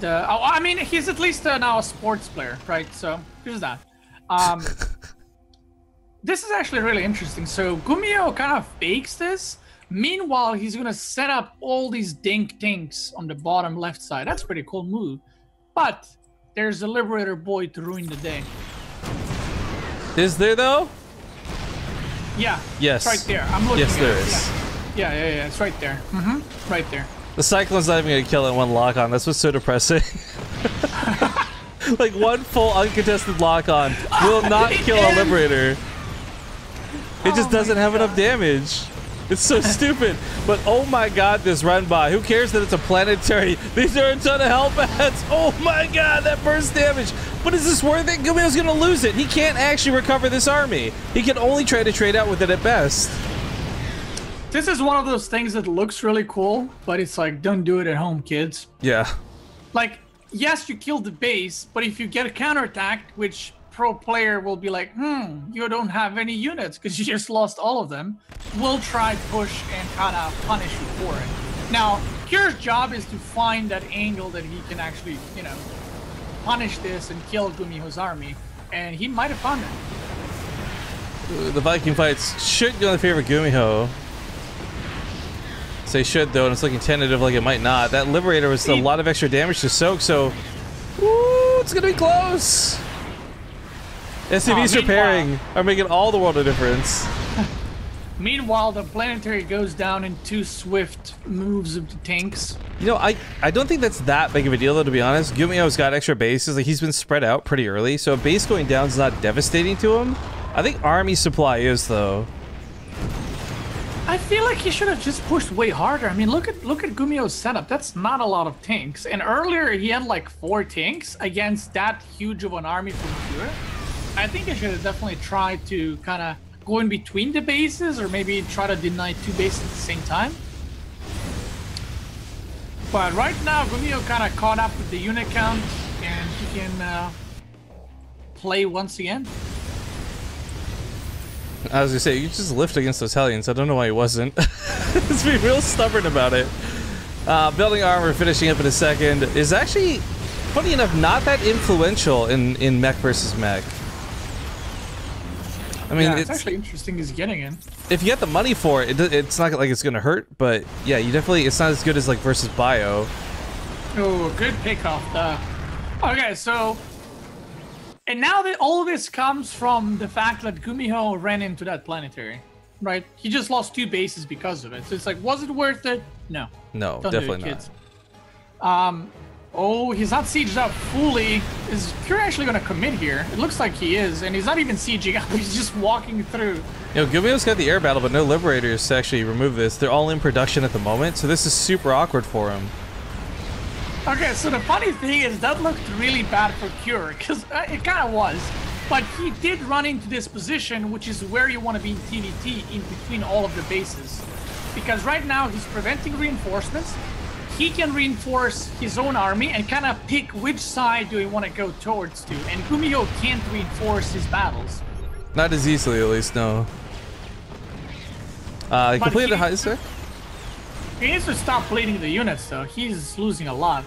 B: I mean, he's at least now a sports player, right? So here's that. This is actually really interesting. So GuMiho kind of fakes this. Meanwhile, he's going to set up all these dink tanks on the bottom left side. That's a pretty cool move. But there's a Liberator boy to ruin the day.
A: Is there, though?
B: Yeah.
A: Yes.
B: It's right there. I'm looking
A: yes,
B: at
A: there
B: it.
A: is.
B: Yeah. It's right there. Right there.
A: The Cyclone's not even going to kill it in one lock-on. That's what's so depressing. Like, one full uncontested lock-on will not kill a Liberator. It just doesn't have enough damage. It's so stupid. But oh my god, this run by. Who cares that it's a planetary? These are a ton of Hellbats. Oh my god, that burst damage. But is this worth it? GuMiho's gonna lose it. He can't actually recover this army. He can only try to trade out with it at best.
B: This is one of those things that looks really cool, but it's like, don't do it at home, kids.
A: Yeah.
B: Like, yes, you killed the base, but if you get a counterattack, which pro player will be like, you don't have any units because you just lost all of them, we'll try push and kind of punish you for it. Now, Cure's job is to find that angle that he can actually, you know, punish this and kill GuMiho's army, and he might have found it.
A: The Viking fights should go in the favor of GuMiho. Say should, though, and it's looking tentative like it might not. That Liberator was a lot of extra damage to soak, so ooh, it's gonna be close. SCVs repairing are making all the world of difference.
B: Meanwhile, the planetary goes down in 2 swift moves of the tanks.
A: You know, I don't think that's that big of a deal, though, to be honest. GuMiho's got extra bases. Like, he's been spread out pretty early, so a base going down is not devastating to him. I think army supply is, though.
B: I feel like he should have just pushed way harder. I mean, look at GuMiho's setup. That's not a lot of tanks. And earlier, he had like 4 tanks against that huge of an army from Cure. I think I should have definitely tried to kind of go in between the bases, or maybe try to deny 2 bases at the same time. But right now, GuMiho kind of caught up with the unit count, and he can play once again.
A: I was gonna say, you just lift against those Hellions. I don't know why he wasn't. He's being real stubborn about it. Building armor, finishing up in a second, is actually, funny enough, not that influential in mech versus mech. I mean,
B: yeah, it's actually interesting he's getting in.
A: If you get the money for it, it's not like it's gonna hurt, but yeah, you definitely, it's not as good as like versus bio.
B: Oh, good pick off. Okay, so, and now that all this comes from the fact that GuMiho ran into that planetary, right? He just lost 2 bases because of it. So it's like, was it worth it? No.
A: No,
B: Don't
A: definitely
B: do it, kids.
A: not.
B: Oh, he's not sieged up fully. Is Cure actually going to commit here? It looks like he is, and he's not even sieging up. He's just walking through.
A: You know, GuMiho's got the air battle, but no Liberators to actually remove this. They're all in production at the moment, so this is super awkward for him.
B: Okay, so the funny thing is that looked really bad for Cure, because it kind of was. But he did run into this position, which is where you want to be in TvT, in between all of the bases. Because right now, he's preventing reinforcements. He can reinforce his own army and kind of pick which side do we want to go towards to. And GuMiho can't reinforce his battles.
A: Not as easily, at least, no. Completed the high sir.
B: He needs to stop bleeding the units, though. He's losing a lot.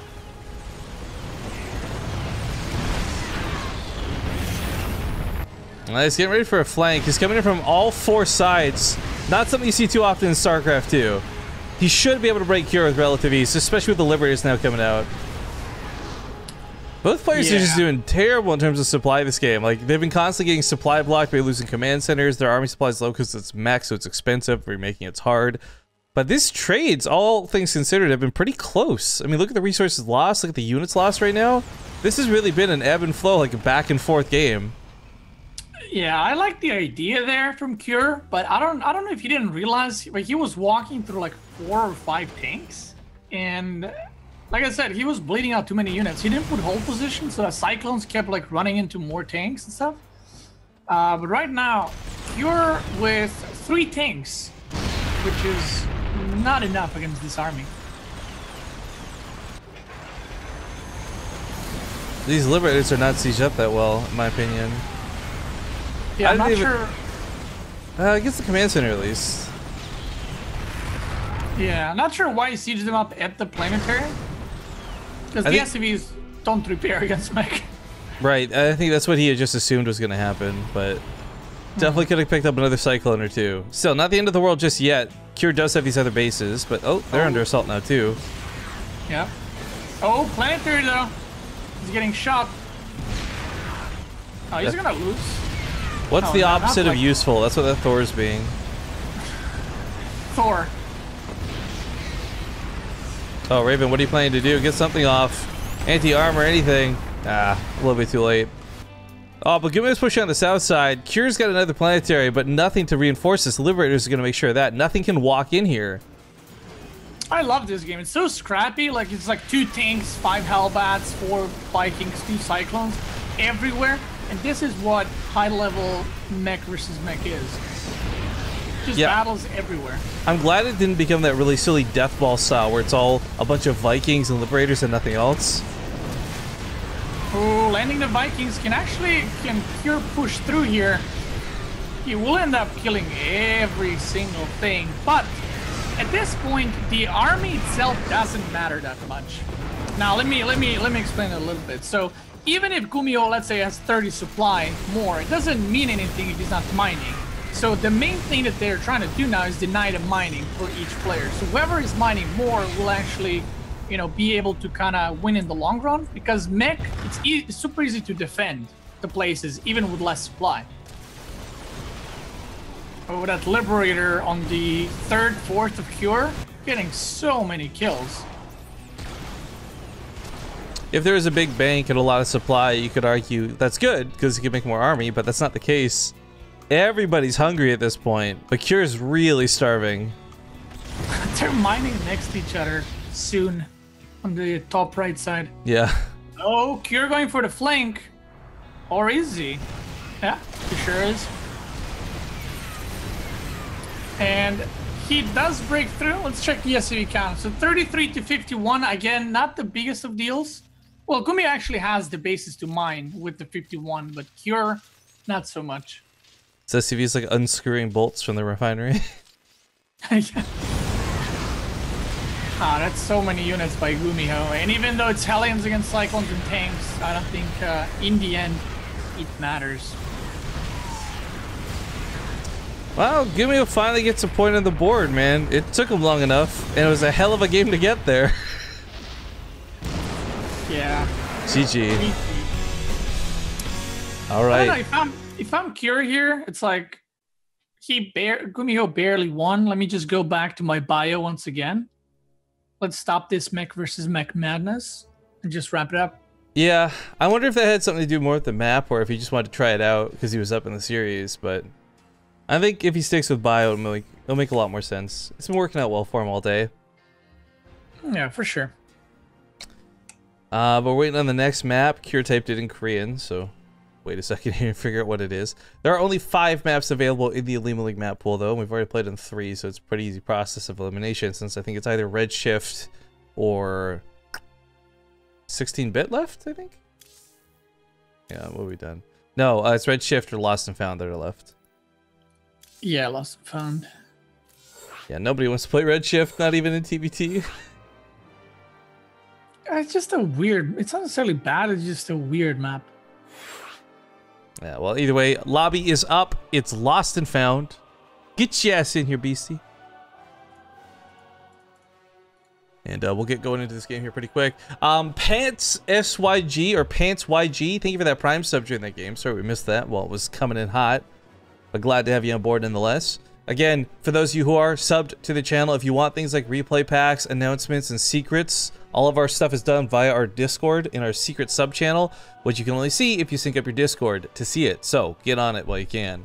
A: He's getting ready for a flank. He's coming in from all 4 sides. Not something you see too often in StarCraft 2. He should be able to break Cure with relative ease, especially with the Liberators now coming out. Both players are just doing terrible in terms of supply this game. Like, they've been constantly getting supply blocked by losing command centers. Their army supply is low because it's mech, so it's expensive, remaking it's hard. But these trades, all things considered, have been pretty close. I mean, look at the resources lost, look at the units lost right now. This has really been an ebb and flow, like a back and forth game.
B: Yeah, I like the idea there from Cure, but I don't know if you didn't realize, like, he was walking through like 4 or 5 tanks, and like I said, he was bleeding out too many units. He didn't put hold position, so the Cyclones kept like running into more tanks and stuff. But right now, Cure with 3 tanks, which is not enough against this army.
A: These Liberators are not sieged up that well, in my opinion.
B: Yeah, I'm not sure.
A: Against the command center, at least.
B: Yeah, I'm not sure why he sieged them up at the planetary. Because the SCVs don't repair against mech.
A: Right, I think that's what he had just assumed was going to happen, but definitely could have picked up another Cyclone or 2. Still, not the end of the world just yet. Cure does have these other bases, but they're under assault now too.
B: Yeah. Oh, planetary though. He's getting shot. Oh, he's gonna lose.
A: What's the opposite of useful? That's what that Thor's being.
B: Thor.
A: Oh, Raven, what are you planning to do? Get something off. Anti-armor, anything. Ah, a little bit too late. Oh, but GuMiho's pushing on the south side. Cure's got another planetary, but nothing to reinforce this. Liberators are going to make sure of that. Nothing can walk in here.
B: I love this game. It's so scrappy. Like, it's like 2 tanks, 5 Hellbats, 4 Vikings, 2 Cyclones everywhere. And this is what high-level mech versus mech is. Just battles everywhere.
A: I'm glad it didn't become that really silly death ball style where it's all a bunch of Vikings and Liberators and nothing else.
B: Oh, landing the Vikings can Cure push through here. He will end up killing every single thing, but at this point, the army itself doesn't matter that much. Now, let me explain it a little bit. So, even if GuMiho, let's say, has 30 supply more, it doesn't mean anything if he's not mining. So the main thing that they're trying to do now is deny the mining for each player. So whoever is mining more will actually, you know, be able to kind of win in the long run, because mech, it's super easy to defend the places even with less supply. Oh, that Liberator on the 3rd, 4th of Cure, getting so many kills.
A: If there was a big bank and a lot of supply, you could argue that's good because you can make more army, but that's not the case. Everybody's hungry at this point, but Cure's really starving.
B: They're mining next to each other soon on the top right side.
A: Yeah.
B: Oh, Cure going for the flank. Or is he? Yeah, he sure is. And he does break through. Let's check the SCV count. So 33 to 51. Again, not the biggest of deals. Well, GuMiho actually has the bases to mine with the 51, but Cure, not so much.
A: So SCV's like unscrewing bolts from the refinery.
B: Yeah. Ah, that's so many units by GuMiho. And even though it's Hellions against Cyclones and tanks, I don't think in the end it matters.
A: Well, GuMiho finally gets a point on the board, man. It took him long enough, and it was a hell of a game to get there.
B: Yeah.
A: GG. All right.
B: I don't know, if I'm Cure here, it's like GuMiho barely won. Let me just go back to my bio once again. Let's stop this mech versus mech madness and just wrap it up.
A: Yeah, I wonder if that had something to do more with the map, or if he just wanted to try it out because he was up in the series. But I think if he sticks with bio, it'll make a lot more sense. It's been working out well for him all day.
B: Yeah, for sure.
A: But we're waiting on the next map. Cure typed it in Korean, so wait a second here and figure out what it is. There are only 5 maps available in the Olimoleague map pool, though, and we've already played in 3, so it's a pretty easy process of elimination, since I think it's either Redshift or 16-bit left, I think? Yeah, what have we done? No, it's Redshift or Lost and Found that are left.
B: Yeah, Lost and Found.
A: Yeah, nobody wants to play Redshift, not even in TvT.
B: It's just a weird. It's not necessarily bad. It's just a weird map.
A: Yeah, well, either way, lobby is up. It's lost and found. Get your ass in here, beastie. And we'll get going into this game here pretty quick. Pants SYG or Pants YG, thank you for that Prime sub during that game. Sorry we missed that while it was coming in hot. But glad to have you on board nonetheless. Again, for those of you who are subbed to the channel, if you want things like replay packs, announcements, and secrets, all of our stuff is done via our Discord in our secret sub channel, which you can only see if you sync up your Discord to see it. So get on it while you can.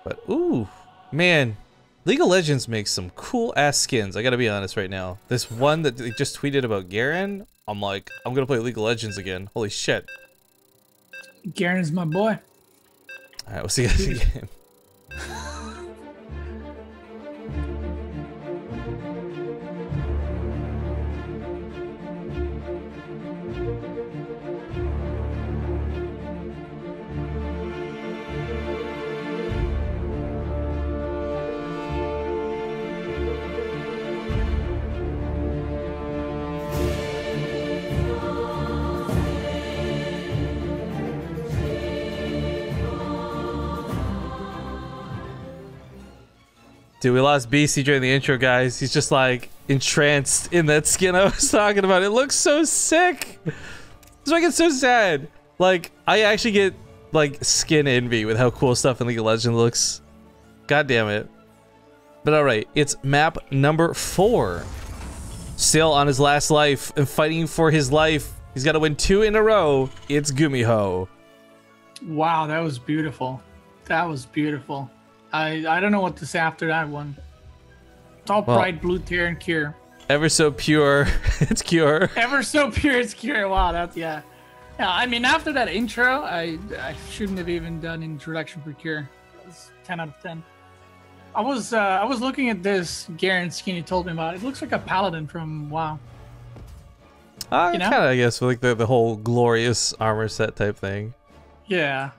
A: But ooh, man, League of Legends makes some cool ass skins. I gotta be honest right now. This one that they just tweeted about Garen, I'm like, I'm gonna play League of Legends again. Holy shit.
B: Garen is my boy.
A: All right, we'll see you guys in the game. Dude, we lost BC during the intro, guys. He's just like entranced in that skin I was talking about. It looks so sick. It's making it so sad. Like, I actually get like skin envy with how cool stuff in League of Legends looks. God damn it. But alright, it's map number 4. Still on his last life and fighting for his life. He's got to win 2 in a row. It's GuMiho.
B: Wow, that was beautiful. That was beautiful. I don't know what to say after that one. It's all pride, blue tear, and cure.
A: Ever so pure, it's cure.
B: Ever so pure, it's cure. Wow, that's yeah. Yeah, I mean, after that intro, I shouldn't have even done introduction for cure. It was 10 out of 10. I was looking at this Garen skin you told me about. It looks like a paladin from WoW. You know?
A: Kind of, I guess, like the whole glorious armor set type thing.
B: Yeah.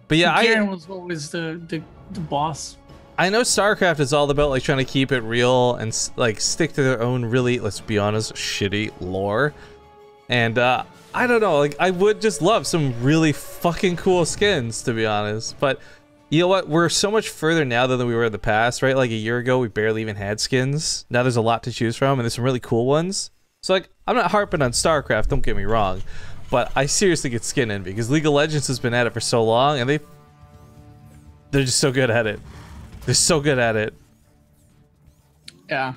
A: But yeah,
B: Garen was always the boss.
A: I know Starcraft is all about like trying to keep it real and like stick to their own really, let's be honest, shitty lore. And I don't know, like I would just love some really fucking cool skins, to be honest. But you know what? We're so much further now than we were in the past, right? Like a year ago, we barely even had skins. Now there's a lot to choose from, and there's some really cool ones. So like, I'm not harping on Starcraft, don't get me wrong, but I seriously get skin envy because League of Legends has been at it for so long, and they're just so good at it. They're so good at it.
B: Yeah.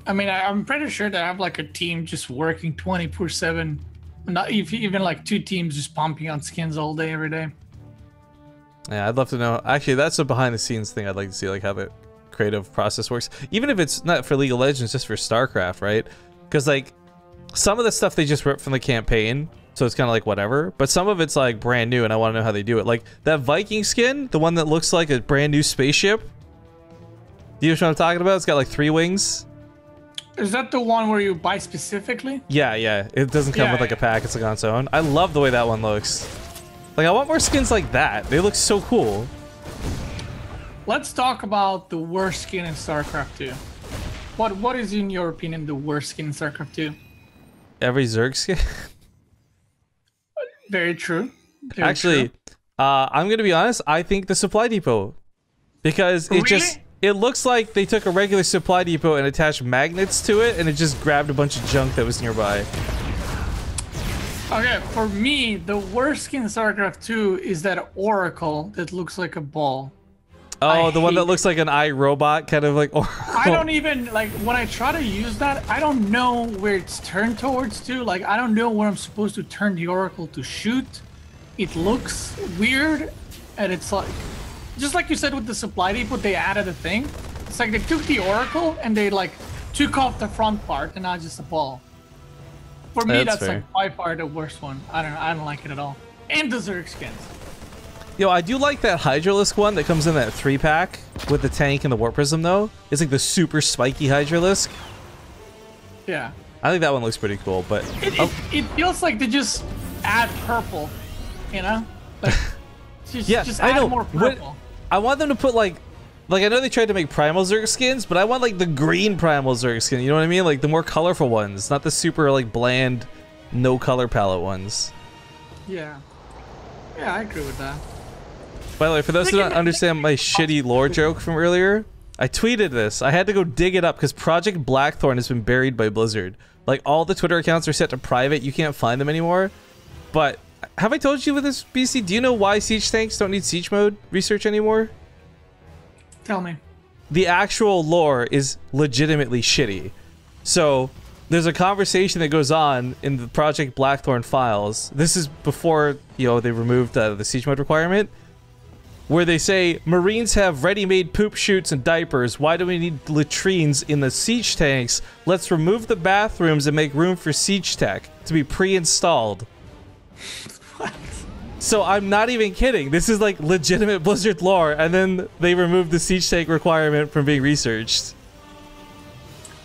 B: I mean, I'm pretty sure they have like a team just working 24/7. Not even like 2 teams just pumping out skins all day, every day.
A: Yeah, I'd love to know. Actually, that's a behind the scenes thing I'd like to see, like how the creative process works. Even if it's not for League of Legends, just for StarCraft, right? Because like some of the stuff they just ripped from the campaign, so it's kind of like whatever. But some of it's like brand new, and I want to know how they do it. Like that Viking skin, the one that looks like a brand new spaceship. Do you know what I'm talking about? It's got like 3 wings.
B: Is that the one where you buy specifically?
A: Yeah, yeah. It doesn't come with like a pack. It's like on its own. I love the way that one looks. Like I want more skins like that. They look so cool.
B: Let's talk about the worst skin in StarCraft 2. What is, in your opinion, the worst skin in StarCraft 2?
A: Every Zerg skin.
B: Very true. Very
A: Actually,
B: true.
A: I'm gonna be honest. I think the supply depot, because it looks like they took a regular supply depot and attached magnets to it, and it just grabbed a bunch of junk that was nearby.
B: Okay, for me, the worst skin in StarCraft 2 is that Oracle that looks like a ball.
A: Oh, the one that looks like an iRobot, kind of like Oracle.
B: I don't even, like, when I try to use that, I don't know where it's turned towards to. Like, I don't know where I'm supposed to turn the Oracle to shoot. It looks weird, and it's like, just like you said with the supply depot, they added a thing. It's like they took the Oracle and they like took off the front part and not just the ball. For me, that's like by far the worst one. I don't like it at all. And the Zerg skins.
A: Yo, I do like that Hydralisk one that comes in that 3-pack with the tank and the Warp Prism though. It's like the super spiky Hydralisk.
B: Yeah.
A: I think that one looks pretty cool, but
B: it feels like they just add purple, you know? Like, just add more purple.
A: I want them to put like Like, I know they tried to make Primal Zerg skins, but I want, like, the green Primal Zerg skin, you know what I mean? Like, the more colorful ones, not the super, like, bland, no color palette ones.
B: Yeah. Yeah, I agree with that.
A: By the way, for those who don't understand my shitty lore joke from earlier, I tweeted this. I had to go dig it up because Project Blackthorn has been buried by Blizzard. Like, all the Twitter accounts are set to private. You can't find them anymore. But, have I told you with this, BC? Do you know why siege tanks don't need siege mode research anymore?
B: Tell me.
A: The actual lore is legitimately shitty. So, there's a conversation that goes on in the Project Blackthorn files. This is before, you know, they removed the siege mode requirement. Where they say, Marines have ready-made poop chutes and diapers. Why do we need latrines in the siege tanks? Let's remove the bathrooms and make room for siege tech to be pre-installed.
B: What?
A: So I'm not even kidding. This is like legitimate Blizzard lore, and then they removed the siege tank requirement from being researched.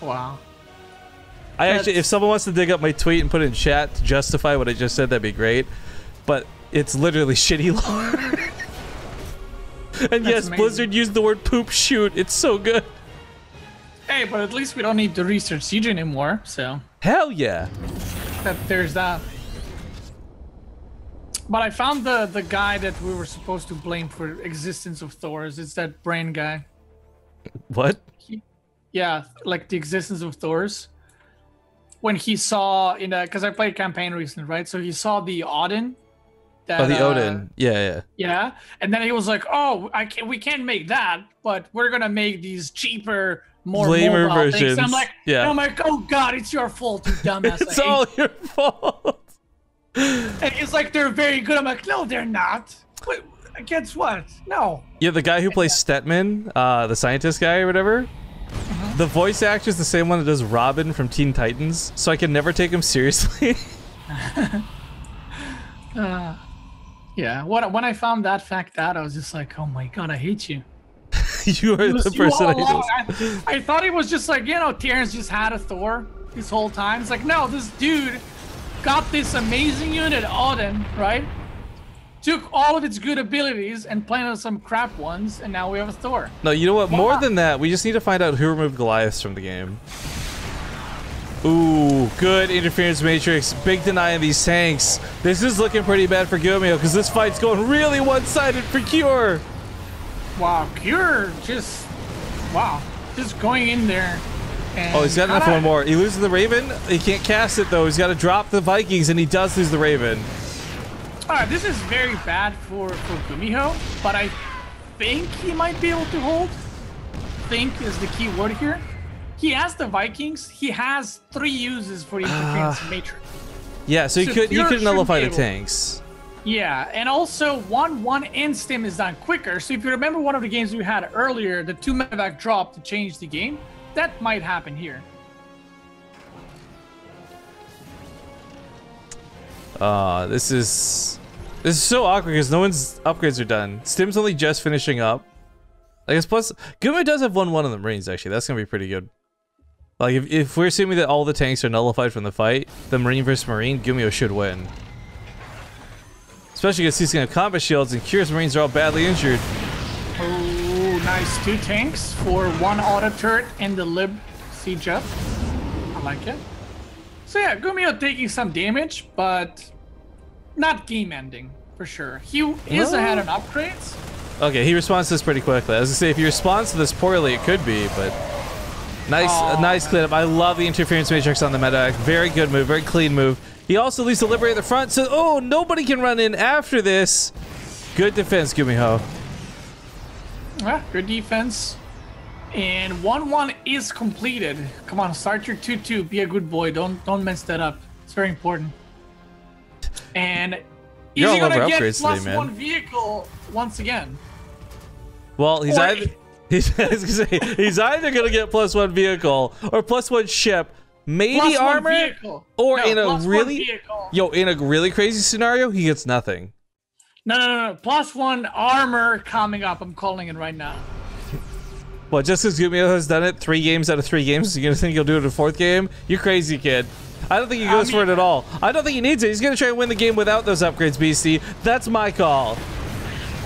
B: Wow.
A: Actually, if someone wants to dig up my tweet and put it in chat to justify what I just said, that'd be great. But it's literally shitty lore. And yes,
B: amazing.
A: Blizzard used the word poop shoot. It's so good.
B: Hey, but at least we don't need to research siege anymore, so.
A: Hell yeah.
B: There's that. But I found the guy that we were supposed to blame for existence of Thors. It's that brain guy.
A: What?
B: Yeah, like the existence of Thors. When he saw in the, because I played campaign recently, right? So he saw the Odin. That,
A: oh, the Odin. Yeah.
B: Yeah, and then he was like, "Oh, we can't make that, but we're gonna make these cheaper, more
A: lamer
B: mobile
A: versions."
B: things." I'm like,
A: yeah.
B: I'm like, "Oh God, it's your fault, you dumbass."
A: It's all your fault.
B: And he's like, "They're very good." I'm like, "No, they're not." Wait, against what? No.
A: Yeah, the guy who plays Stetman, the scientist guy or whatever. The voice actor is the same one that does Robin from Teen Titans, so I can never take him seriously.
B: Yeah. When I found that fact out, I was just like, "Oh my God, I hate you."
A: You are the person I hate.
B: I thought it was just like, you know, Terrence just had a Thor this whole time. It's like, no, this dude got this amazing unit, Odin, right? Took all of its good abilities and planted some crap ones, and now we have a Thor.
A: No, you know what? More than that, we just need to find out who removed Goliaths from the game. Ooh, good interference matrix. Big deny on these tanks. This is looking pretty bad for GuMiho because this fight's going really one-sided for Cure.
B: Wow, Cure just going in there. And
A: oh, he's got enough for one more. He loses the Raven. He can't cast it though. He's got to drop the Vikings, and he does lose the Raven.
B: All right, this is very bad for GuMiho, but I think he might be able to hold. Think is the key word here. He has the Vikings. He has 3 uses for the interference matrix.
A: Yeah, so he could nullify the tanks.
B: Yeah, and also 1-1 and stim is done quicker. So if you remember one of the games we had earlier, the 2 medevac drop to change the game, that might happen here.
A: This is so awkward because no one's upgrades are done. Stim's only just finishing up. I guess plus GuMiho does have 1-1 on the Marines actually. That's gonna be pretty good. Like if we're assuming that all the tanks are nullified from the fight, the Marine versus Marine, GuMiho should win. Especially because he's gonna have combat shields and Cure's Marines are all badly injured.
B: Oh, nice. 2 tanks for 1 auto turret and the lib siege up. I like it. So yeah, GuMiho taking some damage, but not game ending for sure. He is ahead on upgrades.
A: Okay, he responds to this pretty quickly. I was gonna say if he responds to this poorly, it could be, but nice cleanup. I love the interference matrix on the medevac. Very good move, very clean move. He also leaves the Liberator at the front, so nobody can run in after this. Good defense, GuMiho.
B: Yeah, good defense. And 1-1 is completed. Come on, start your 2-2. Be a good boy. Don't mess that up. It's very important. And is he gonna get +1 vehicle once again?
A: Well, he's either gonna get +1 vehicle or +1 ship, maybe armor, or in a really crazy scenario, he gets nothing.
B: No. +1 armor coming up. I'm calling it right now.
A: Well, just because GuMiho has done it 3 games out of 3 games, you're gonna think he'll do it in a 4th game? You're crazy, kid. I don't think he goes for it at all. I don't think he needs it. He's gonna try and win the game without those upgrades, BC. That's my call.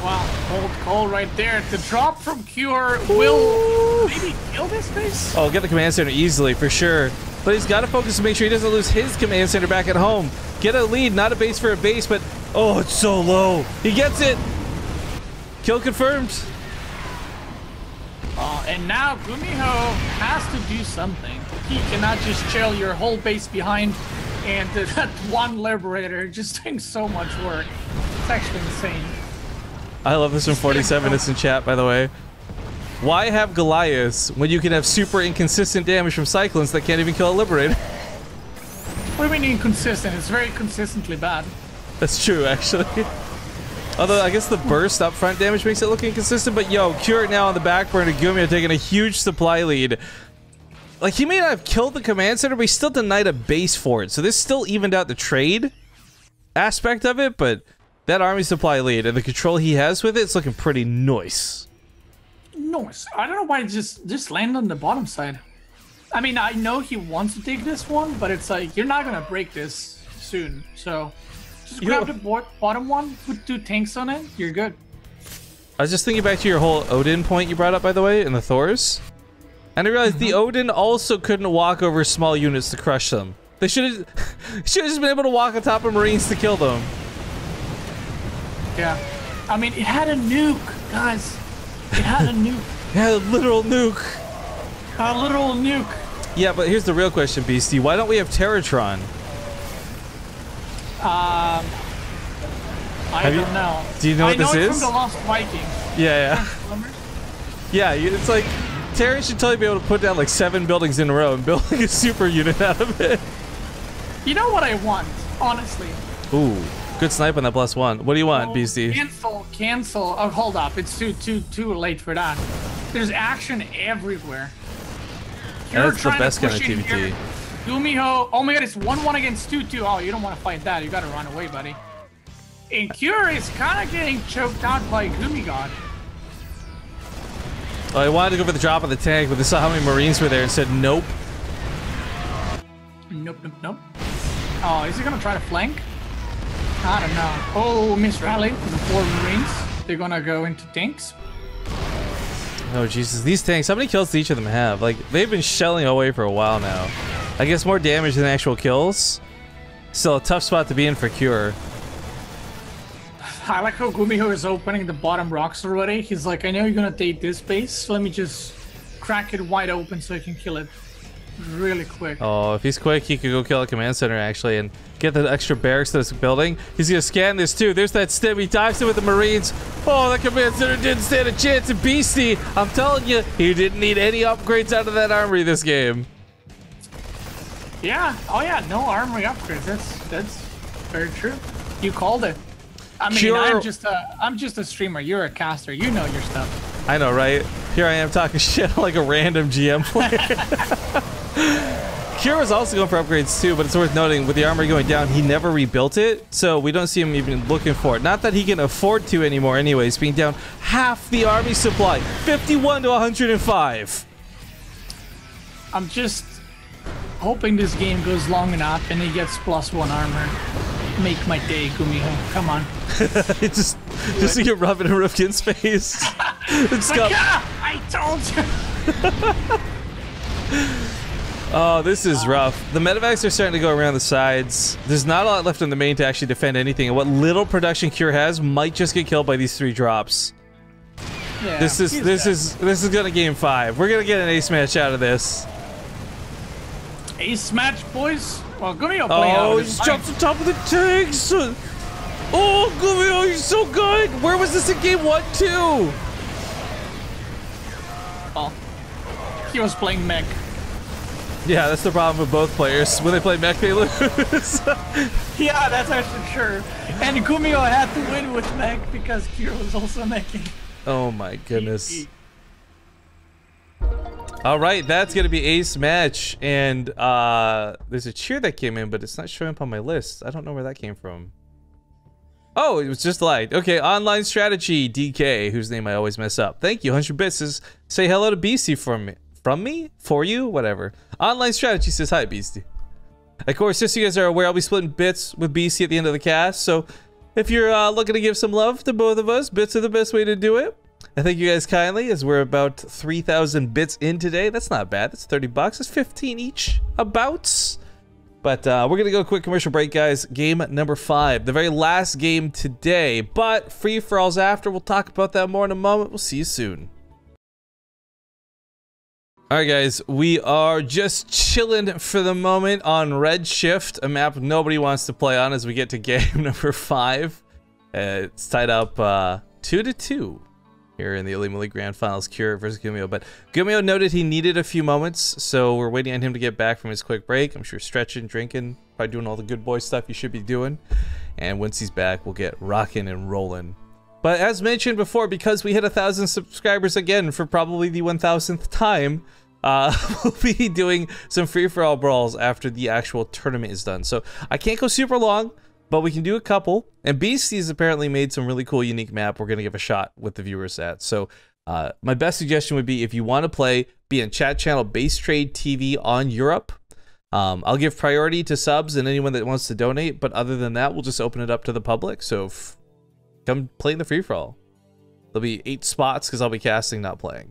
B: Wow, cold call right there. The drop from Cure will maybe kill this base.
A: Oh, get the command center easily, for sure. But he's got to focus to make sure he doesn't lose his command center back at home. Get a lead, not a base for a base, but... Oh, it's so low. He gets it. Kill confirmed.
B: And now GuMiho has to do something. He cannot just chill your whole base behind and that one Liberator just doing so much work. It's actually insane.
A: I love this from 47 minutes in chat, by the way. Why have Goliaths when you can have super inconsistent damage from Cyclones that can't even kill a Liberator?
B: What do you mean inconsistent? It's very consistently bad.
A: That's true, actually. Although, I guess the burst up front damage makes it look inconsistent, but yo, Cure now on the back burner, GuMiho taking a huge supply lead. Like, he may not have killed the command center, but he still denied a base for it. So this still evened out the trade aspect of it, but that army supply lead and the control he has with it's looking pretty nice.
B: Nice. I don't know why it just landed on the bottom side. I mean, I know he wants to take this one, but it's like, you're not gonna break this soon, so... Just grab the bottom one, put 2 tanks on it, you're good.
A: I was just thinking back to your whole Odin point you brought up, by the way, in the Thors. And I realized the Odin also couldn't walk over small units to crush them. They should have just been able to walk on top of Marines to kill them.
B: Yeah. I mean, it had a nuke, guys. It had a nuke.
A: It had a literal nuke.
B: A literal nuke.
A: Yeah, but here's the real question, Beastie. Why don't we have Terratron?
B: I don't know.
A: Do you know what this is?
B: I know it's from the Lost Viking.
A: Yeah. Yeah, it's like Terran should totally be able to put down like 7 buildings in a row and build like a super unit out of it.
B: You know what I want, honestly?
A: Ooh, good snipe on that +1. What do you want, Beastie?
B: Cancel. Oh, hold up. It's too late for that. There's action everywhere.
A: That's the best kind of TvT.
B: GuMiho. Oh my god, it's 1-1 against 2-2. Oh, you don't want to fight that. You gotta run away, buddy. And Cure is kind of getting choked out by GuMiGod.
A: Oh, I wanted to go for the drop of the tank, but they saw how many Marines were there and said nope.
B: Nope. Oh, is he gonna try to flank? I don't know. Oh, miss rally for the 4 Marines. They're gonna go into tanks.
A: Oh, Jesus. These tanks, how many kills do each of them have? Like, they've been shelling away for a while now. I guess more damage than actual kills. Still a tough spot to be in for Cure.
B: I like how GuMiho is opening the bottom rocks already. He's like, I know you're gonna take this base, so let me just crack it wide open so I can kill it really quick.
A: Oh, if he's quick, he could go kill a command center actually and get the extra barracks to this building. He's gonna scan this too. There's that stem. He dives in with the Marines. Oh, that command center didn't stand a chance. And Beastie, I'm telling you, he didn't need any upgrades out of that armory this game.
B: Yeah. Oh yeah. No armory upgrades. That's very true. You called it. I mean, Cure, I'm just a streamer. You're a caster. You know your stuff.
A: I know, right? Here I am talking shit like a random GM player. Cure was also going for upgrades too, but it's worth noting with the armor going down, he never rebuilt it, so we don't see him even looking for it. Not that he can afford to anymore anyways, being down half the army supply, 51 to 105.
B: I'm just hoping this game goes long enough and he gets +1 armor. Make my day, GuMiho. Come on.
A: just so you're rubbing Rifkin's face. It's
B: like, I told you.
A: Oh, this is rough. The medevacs are starting to go around the sides. There's not a lot left in the main to actually defend anything, and what little production Cure has might just get killed by these 3 drops. Yeah, this is gonna game 5. We're gonna get an ace match out of this.
B: Ace match, boys. Well, GuMiho playing out.
A: Oh, he just jumps on top of the tanks. Oh, GuMiho, you're so good. Where was this in game 1, 2?
B: Oh, he was playing mech.
A: Yeah, that's the problem with both players. When they play mech, they lose.
B: Yeah, that's actually true. And GuMiho had to win with mech because Cure was also meching.
A: Oh my goodness. All right, that's gonna be ace match, and there's a cheer that came in, but it's not showing up on my list. I don't know where that came from. Oh, it was just liked. Okay, online strategy DK, whose name I always mess up. Thank you, 100 bits. Says, say hello to BC from me, for you, whatever. Online strategy says hi, Beastie. Of course, just so you guys are aware, I'll be splitting bits with BC at the end of the cast, so if you're looking to give some love to both of us, bits are the best way to do it. I thank you guys kindly, as we're about 3,000 bits in today. That's not bad. That's 30 bucks. That's 15 each, abouts. But we're going to go a quick commercial break, guys. Game number 5, the very last game today. But free-for-alls after. We'll talk about that more in a moment. We'll see you soon. Alright guys, we are just chilling for the moment on Redshift, a map nobody wants to play on as we get to game number 5. It's tied up 2-2 here in the Olimoleague Grand Finals, Cure versus GuMiho. But GuMiho noted he needed a few moments, so we're waiting on him to get back from his quick break. I'm sure stretching, drinking, probably doing all the good boy stuff you should be doing. And once he's back, we'll get rocking and rolling. But as mentioned before, because we hit 1,000 subscribers again for probably the 1,000th time, we'll be doing some free-for-all brawls after the actual tournament is done. So I can't go super long, but we can do a couple. And Beastie's apparently made some really cool, unique map we're going to give a shot with the viewers at. So my best suggestion would be, if you want to play, be in chat channel BaseTradeTV on Europe. I'll give priority to subs and anyone that wants to donate, but other than that, we'll just open it up to the public. So come play in the free-for-all. There'll be 8 spots because I'll be casting, not playing.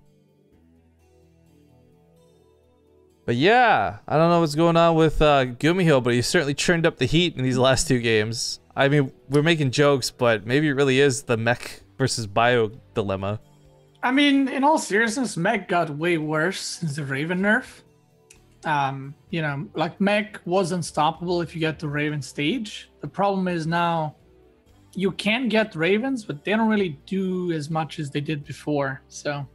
A: But yeah, I don't know what's going on with GuMiho, but he certainly churned up the heat in these last 2 games. I mean, we're making jokes, but maybe it really is the mech versus bio dilemma.
B: I mean, in all seriousness, mech got way worse since the Raven nerf. You know, like mech was unstoppable if you get the Raven stage. The problem is now you can get Ravens, but they don't really do as much as they did before. So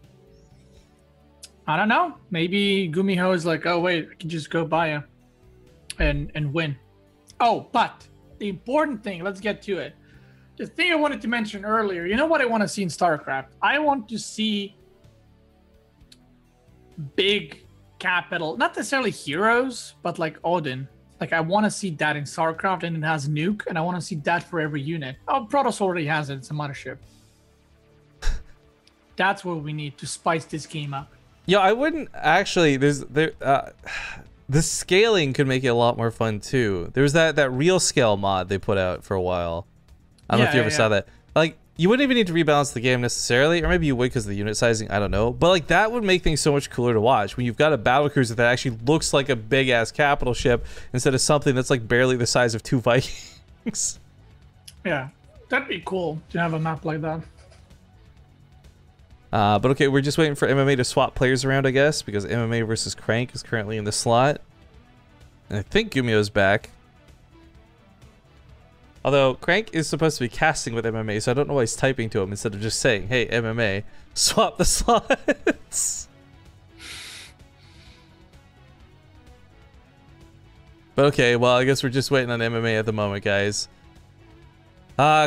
B: I don't know. Maybe GuMiho is like, oh wait, I can just go bio and win. Oh, but the important thing, let's get to it. The thing I wanted to mention earlier, you know what I want to see in StarCraft? I want to see big capital, not necessarily heroes, but like Odin. Like I want to see that in StarCraft, and it has nuke, and I want to see that for every unit. Oh, Protoss already has it. It's a mothership. That's what we need to spice this game up.
A: Yeah, I wouldn't actually. The scaling could make it a lot more fun too. There was that real scale mod they put out for a while. I don't know if you ever saw that. Like, you wouldn't even need to rebalance the game necessarily, or maybe you would because of the unit sizing. I don't know, but like that would make things so much cooler to watch when you've got a battlecruiser that actually looks like a big ass capital ship instead of something that's like barely the size of 2 Vikings.
B: Yeah, that'd be cool to have a map like that.
A: But okay, we're just waiting for MMA to swap players around, I guess, because MMA versus Crank is currently in the slot. And I think GuMiho's back. Although, Crank is supposed to be casting with MMA, so I don't know why he's typing to him instead of just saying, hey, MMA, swap the slots. But okay, well, I guess we're just waiting on MMA at the moment, guys.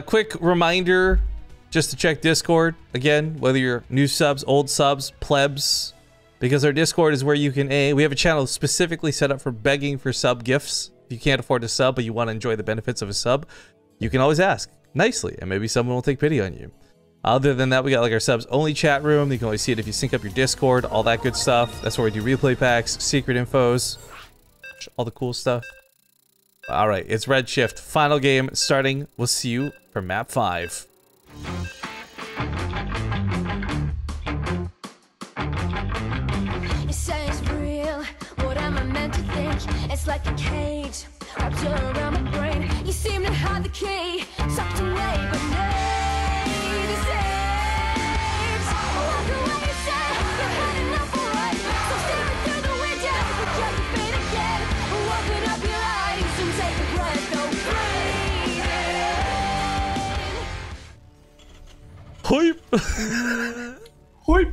A: Quick reminder, just to check Discord, again, whether you're new subs, old subs, plebs, because our Discord is where you can, we have a channel specifically set up for begging for sub gifts. If you can't afford to sub, but you want to enjoy the benefits of a sub, you can always ask nicely, and maybe someone will take pity on you. Other than that, we got like our subs only chat room. You can always see it if you sync up your Discord, all that good stuff. That's where we do replay packs, secret infos, all the cool stuff. All right, it's Redshift. Final game starting. We'll see you for map 5.
C: You say it's real, what am I meant to think? It's like a cage wrapped around my brain. You seem to have the key sucked away, but maybe saves. Walk away, say you've had enough, alright. So staring through the window, we can't fade again. Open up your eyes and take a breath, go breathe.
A: Hoip! Hoip!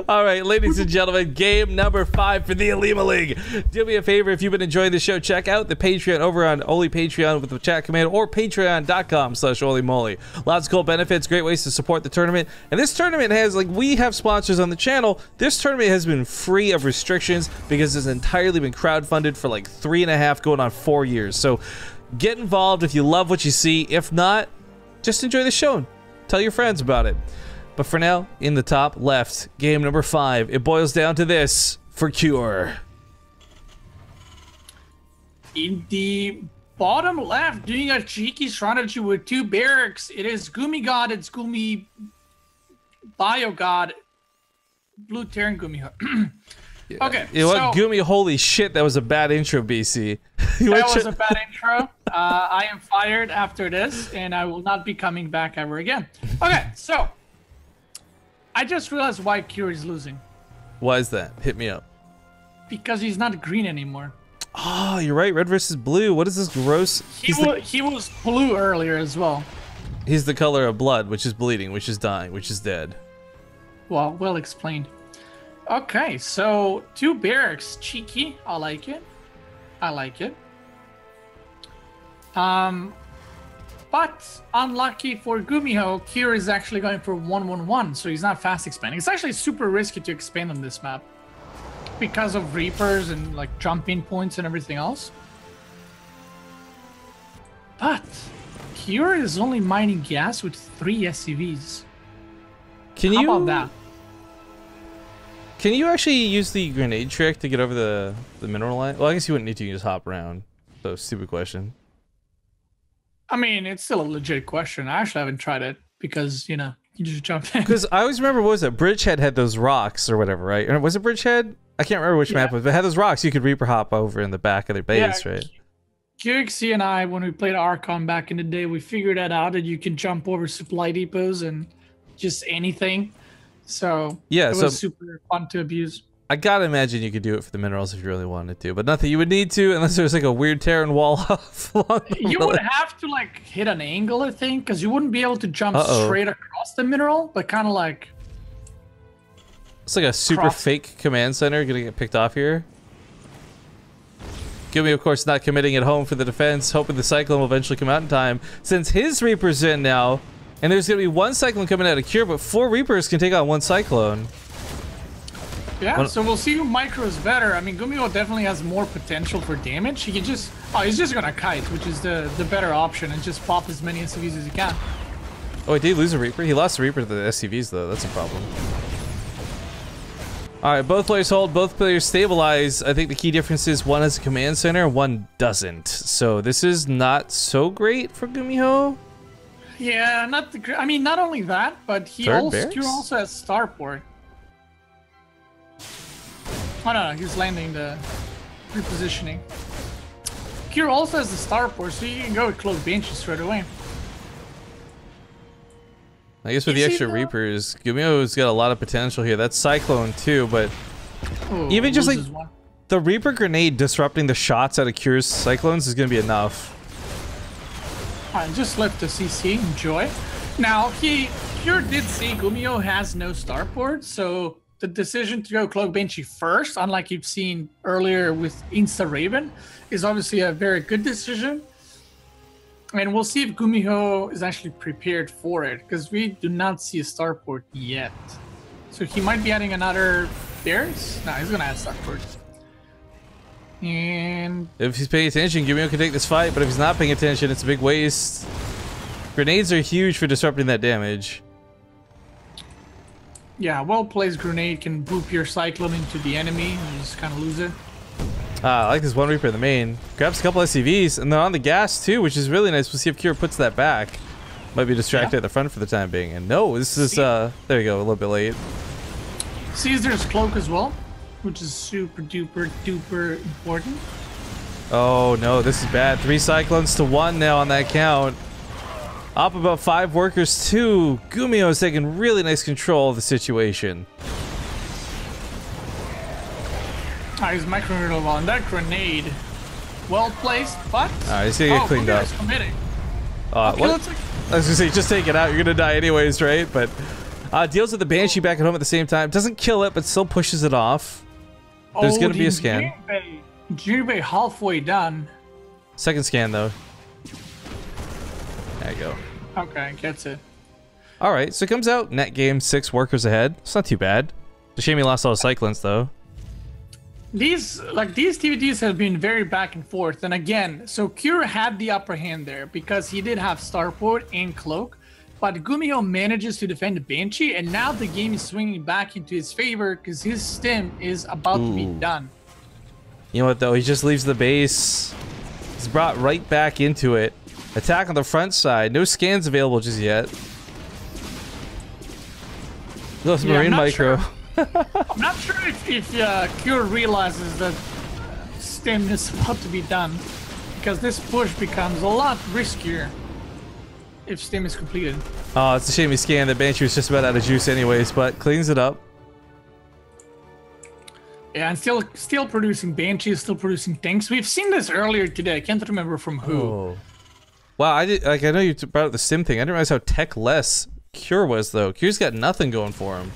A: Alright, ladies and gentlemen, game number 5 for the Olimoleague. Do me a favor, if you've been enjoying the show, check out the Patreon over on Oli Patreon with the chat command, or patreon.com/Olimoleague. Lots of cool benefits, great ways to support the tournament. And this tournament has, like, we have sponsors on the channel. This tournament has been free of restrictions because it's entirely been crowdfunded for like 3.5 going on 4 years. So get involved if you love what you see. If not, just enjoy the show and tell your friends about it. But for now, in the top left, game number 5, it boils down to this for Cure.
B: In the bottom left, doing a cheeky strategy with 2 barracks. It is GuMiGod, it's Gumi BioGod, Blue Terran GuMiho. Okay,
A: you know what, Gumi, holy shit, that was a bad intro, BC.
B: That was a bad intro. I am fired after this, and I will not be coming back ever again. Okay, so I just realized why Cure is losing.
A: Why is that? Hit me up.
B: Because he's not green anymore.
A: Oh, you're right. Red versus blue. What is this gross?
B: He was blue earlier as well.
A: He's the color of blood, which is bleeding, which is dying, which is dead.
B: Well explained. Okay, so 2 barracks, cheeky. I like it. I like it. But unlucky for GuMiho, Kira is actually going for 1-1-1, so he's not fast expanding. It's actually super risky to expand on this map because of Reapers and like jump-in points and everything else. But Kira is only mining gas with 3 SCVs. How about that?
A: Can you actually use the grenade trick to get over the mineral line? Well, I guess you wouldn't need to. You just hop around. So, stupid question.
B: I mean, it's still a legit question. I actually haven't tried it because, you know, you just jump in.
A: Because I always remember, what was it? Bridgehead had those rocks or whatever, right? Or was it Bridgehead? I can't remember which map it was, but it had those rocks. You could Reaper hop over in the back of their base, right?
B: QXC and I, when we played Archon back in the day, we figured that out, that you can jump over supply depots and just anything. So
A: yeah,
B: it was super fun to abuse.
A: I gotta imagine you could do it for the minerals if you really wanted to, but nothing you would need to unless there's like a weird Terran wall off.
B: You would have to like hit an angle, I think, because you wouldn't be able to jump straight across the mineral, but kind of like.
A: It's like a super fake command center gonna get picked off here. Gumi, of course, not committing at home for the defense, hoping the Cyclone will eventually come out in time. Since his Reaper's in now, and there's going to be 1 Cyclone coming out of Cure, but 4 Reapers can take on 1 Cyclone.
B: Yeah, so we'll see who micros better. I mean, GuMiho definitely has more potential for damage. He can just... Oh, he's just going to kite, which is the better option, and just pop as many SCVs as he can.
A: Oh, he did lose a Reaper? He lost a Reaper to the SCVs, though. That's a problem. Alright, both players hold, both players stabilize. I think the key difference is one has a command center, one doesn't. So this is not so great for GuMiho.
B: Yeah, not the. I mean, not only that, but he also has Starport. Oh no, he's landing the repositioning. Cure also has the Starport, so you can go with Cloak Banshee straight away.
A: I guess with the extra Reapers, GuMiho's got a lot of potential here. That's Cyclone too, but even just like the Reaper grenade disrupting the shots out of Cure's Cyclones is going to be enough.
B: Alright, just left the CC, enjoy. Now, Cure did see GuMiho has no Starport, so the decision to go Cloak Banshee first, unlike you've seen earlier with Insta Raven, is obviously a very good decision. And we'll see if GuMiho is actually prepared for it, because we do not see a Starport yet. So he might be adding another Bears? No, he's gonna add Starport. And
A: if he's paying attention, GuMiho can take this fight, but if he's not paying attention, it's a big waste. Grenades are huge for disrupting that damage.
B: Yeah, well-placed grenade can boop your Cyclone into the enemy and just kind of lose it.
A: I like this 1 Reaper in the main. Grabs a couple SCVs, and they're on the gas too, which is really nice. We'll see if Cure puts that back. Might be distracted at the front for the time being. And no, this is, there you go, a little bit late.
B: Caesar's Cloak as well, which is super duper duper important.
A: Oh no, this is bad. 3 Cyclones to 1 now on that count. Up about 5 workers too. GuMiho is taking really nice control of the situation.
B: He's micro on that grenade. Well placed, but
A: he's gonna get cleaned up.
B: Committing.
A: What? I was gonna say, just take it out. You're gonna die anyways, right? But deals with the Banshee back at home at the same time. Doesn't kill it, but still pushes it off. There's gonna be a scan.
B: Jinbei halfway done.
A: Second scan though. There you go.
B: Okay, gets it.
A: All right, so it comes out net game 6 workers ahead. It's not too bad. It's a shame he lost all his Cyclones though.
B: These TvTs have been very back and forth, and again, so Cure had the upper hand there because he did have Starport and Cloak, but GuMiho manages to defend the Banshee, and now the game is swinging back into his favor because his stim is about to be done.
A: You know what though? He just leaves the base. He's brought right back into it. Attack on the front side. No scans available just yet. Those Marine Micro.
B: Sure. I'm not sure if Cure realizes that Stim is about to be done, because this push becomes a lot riskier if Stim is completed.
A: Oh, it's a shame he scanned. The Banshee was just about out of juice anyways, but cleans it up.
B: Yeah, and still producing Banshees, still producing tanks. We've seen this earlier today. I can't remember from who.
A: Oh. Wow, I know you brought up the Stim thing. I didn't realize how tech-less Cure was, though. Cure's got nothing going for him.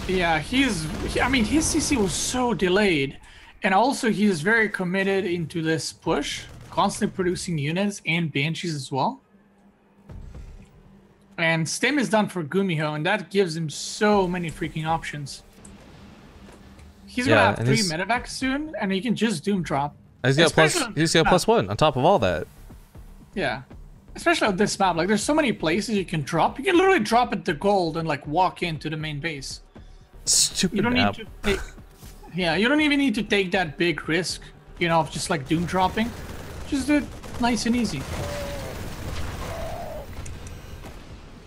B: Yeah, I mean, his CC was so delayed. And also, he's very committed into this push, constantly producing units and Banshees as well. And Stim is done for GuMiho, and that gives him so many freaking options. He's gonna have 3 medevacs soon, and he can just Doom drop.
A: He's got +1 on top of all that.
B: Yeah. Especially on this map, like there's so many places you can drop. You can literally drop at the gold and like walk into the main base.
A: Stupid map.
B: Need to take, yeah, you don't even need to take that big risk, you know, of just like Doom dropping. Just do it nice and easy.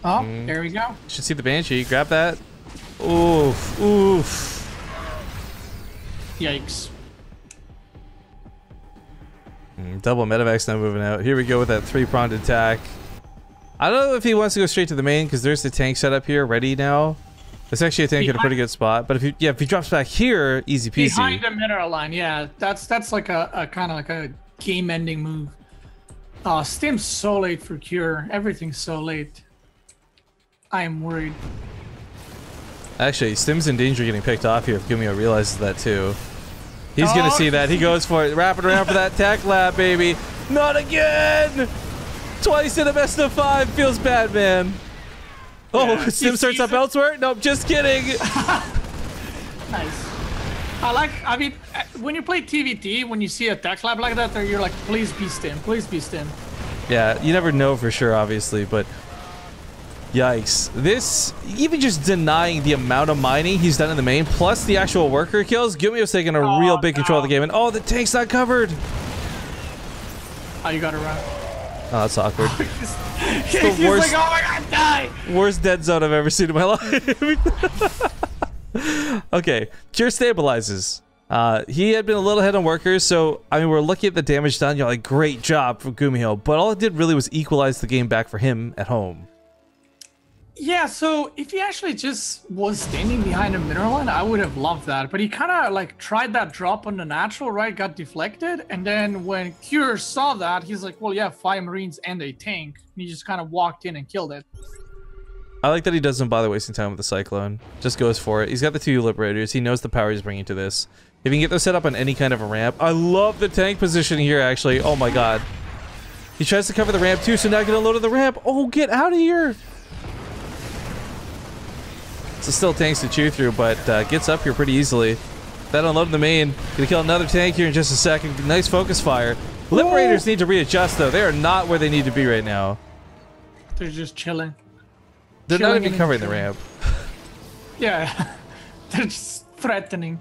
B: Oh, there we go.
A: You should see the Banshee. Grab that. Oof, oof.
B: Yikes.
A: Double medevacs now moving out. Here we go with that 3-pronged attack. I don't know if he wants to go straight to the main because there's the tank set up here ready now. There's actually a tank in a pretty good spot. But if he drops back here, easy peasy.
B: Behind the mineral line, yeah. That's like a kind of like a game-ending move. Oh, Stim's so late for Cure. Everything's so late. I am worried.
A: Actually, Stim's in danger of getting picked off here if GuMiho realizes that too. He's gonna see that. He goes for it. Wrapping around for that tech lab, baby. Not again! Twice in a best of 5. Feels bad, man. Oh, yeah, Stim starts up elsewhere? Nope, just kidding.
B: Nice. I mean, when you play TvT, when you see a tech lab like that, you're like, please be Stim. Please be Stim.
A: Yeah, you never know for sure, obviously, but yikes. This, even just denying the amount of mining he's done in the main, plus the actual worker kills, GuMiho's taking a real big control of the game. And oh, the tank's not covered.
B: Oh, you gotta run.
A: Oh, that's awkward.
B: He's like, oh my god, die!
A: Worst dead zone I've ever seen in my life. Okay, Cure stabilizes. He had been a little ahead on workers, so I mean, we're looking at the damage done. You're like, great job from GuMiho, but all it did really was equalize the game back for him at home.
B: Yeah, so if he actually just was standing behind a mineral line, I would have loved that. But he kind of like tried that drop on the natural, right? Got deflected. And then when Cure saw that, he's like, well, yeah, 5 Marines and a tank. And he just kind of walked in and killed it. I
A: like that he doesn't bother wasting time with the Cyclone. Just goes for it. He's got the 2 Liberators. He knows the power he's bringing to this. If he can get those set up on any kind of a ramp. I love the tank position here, actually. Oh my god. He tries to cover the ramp too, so now get unloaded the ramp. Oh, get out of here. So still tanks to chew through, but gets up here pretty easily. That unloading the main. Gonna kill another tank here in just a second. Nice focus fire. Liberators need to readjust, though. They are not where they need to be right now.
B: They're just chilling.
A: They're not even covering the ramp.
B: Yeah. They're just threatening.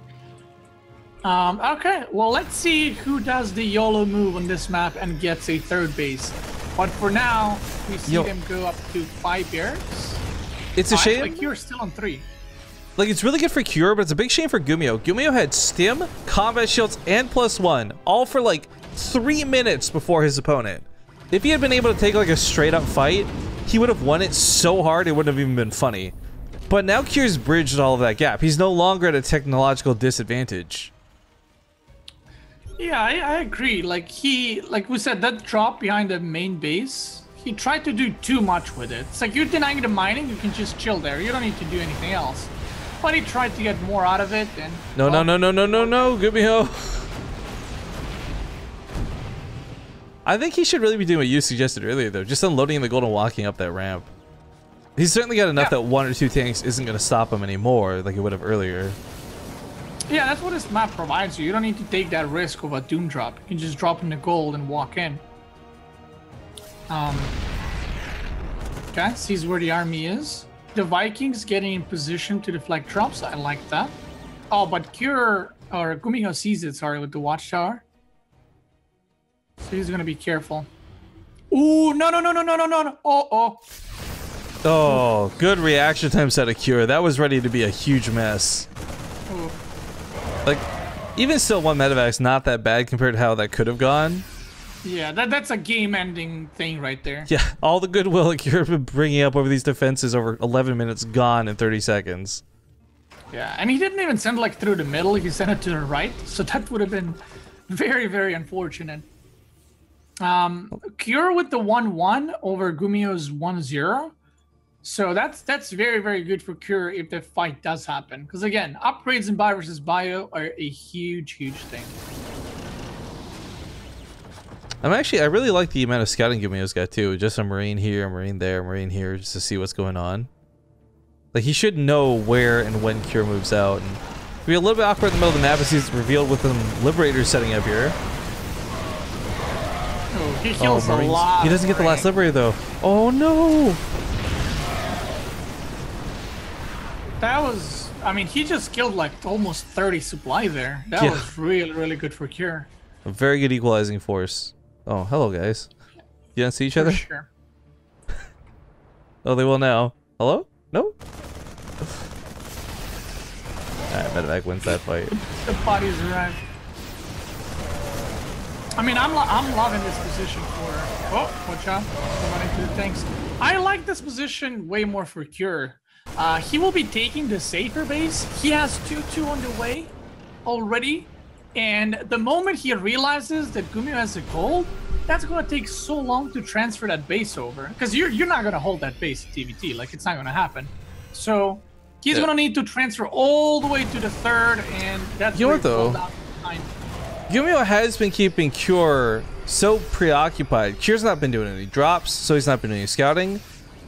B: Okay, well, let's see who does the YOLO move on this map and gets a 3rd base. But for now, we see them go up to 5 barracks.
A: It's a shame.
B: Like, Cure's still on 3.
A: Like, it's really good for Cure, but it's a big shame for GuMiho. GuMiho had Stim, combat shields, and +1, all for like 3 minutes before his opponent. If he had been able to take like a straight up fight, he would have won it so hard it wouldn't have even been funny. But now Cure's bridged all of that gap. He's no longer at a technological disadvantage.
B: Yeah, I agree. Like we said, that drop behind the main base, he tried to do too much with it. It's like, you're denying the mining, you can just chill there. You don't need to do anything else. But he tried to get more out of it, and...
A: No, GuMiho. I think he should really be doing what you suggested earlier, though. Just unloading the gold and walking up that ramp. He's certainly got enough that 1 or 2 tanks isn't going to stop him anymore, like he would have earlier.
B: Yeah, that's what this map provides you. You don't need to take that risk of a Doom drop. You can just drop in the gold and walk in. Okay, sees where the army is. The Vikings getting in position to deflect drops. I like that. Oh, but GuMiho sees it, sorry, with the watchtower. So he's gonna be careful. Ooh, no. Oh.
A: Oh, good reaction time set of Cure. That was ready to be a huge mess.
B: Ooh.
A: Like, even still, one medevac's not that bad compared to how that could have gone.
B: Yeah, that's a game-ending thing right there.
A: Yeah, all the goodwill that Cure been bringing up over these defenses over 11 minutes gone in 30 seconds.
B: Yeah, and he didn't even send like through the middle. He sent it to the right, so that would have been very, very unfortunate. Cure with the 1-1 over GuMiho's 1-0. So that's very, very good for Cure if the fight does happen. Because again, upgrades in Bio versus Bio are a huge, huge thing.
A: I really like the amount of scouting GuMiho's got too. Just a Marine here, a Marine there, a Marine here, just to see what's going on. Like, he should know where and when Cure moves out. And it'll be a little bit awkward in the middle of the map as he's revealed with them Liberators setting up here.
B: Oh, he kills a lot.
A: He doesn't get the last Liberator though. Oh no!
B: That was, I mean, he just killed like almost 30 supply there. That was really, really good for Cure.
A: A very good equalizing force. Oh, hello guys. You don't see each other?
B: Sure.
A: Oh, they will now. Hello? No? Alright, Medevac wins that fight.
B: The bodies arrive. I mean, I'm loving this position for... Oh, watch out. Running through the tanks. I like this position way more for Cure. He will be taking the safer base. He has 2-2 on the way already. And the moment he realizes that GuMiho has a gold, that's going to take so long to transfer that base over. Because you're not going to hold that base at TvT. Like, it's not going to happen. So he's going to need to transfer all the way to the third, and that's where it's pulled out behind.
A: GuMiho has been keeping Cure so preoccupied. Cure's not been doing any drops, so he's not been doing any scouting.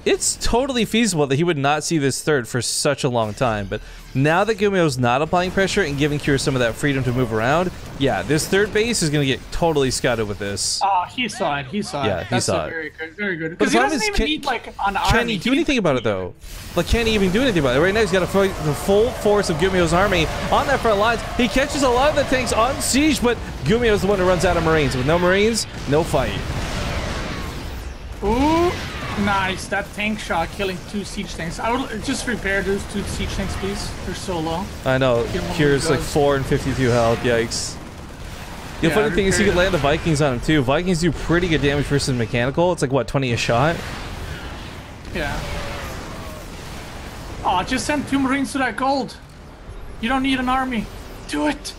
A: It's totally feasible that he would not see this third for such a long time, but now that GuMiho's not applying pressure and giving Cure some of that freedom to move around, yeah, this third base is going to get totally scouted with this.
B: Oh, he saw it. He saw it.
A: Yeah, he saw it.
B: Very good. Very good. Because he doesn't even need, like, an army.
A: Can he do anything about it, though? Like, can he even do anything about it? Right now, he's got to fight the full force of GuMiho's army on that front lines. He catches a lot of the tanks on siege, but GuMiho's the one who runs out of Marines. With no Marines, no fight.
B: Ooh. Nice, that tank shot killing 2 siege tanks. I would just repair those 2 siege tanks, please. They're so low.
A: I know. Cure's like 4 and 52 health. Yikes. The funny thing is you can land the Vikings on him too. Vikings do pretty good damage versus mechanical. It's like what, 20 a shot?
B: Yeah. Oh, just send 2 Marines to that gold. You don't need an army. Do it.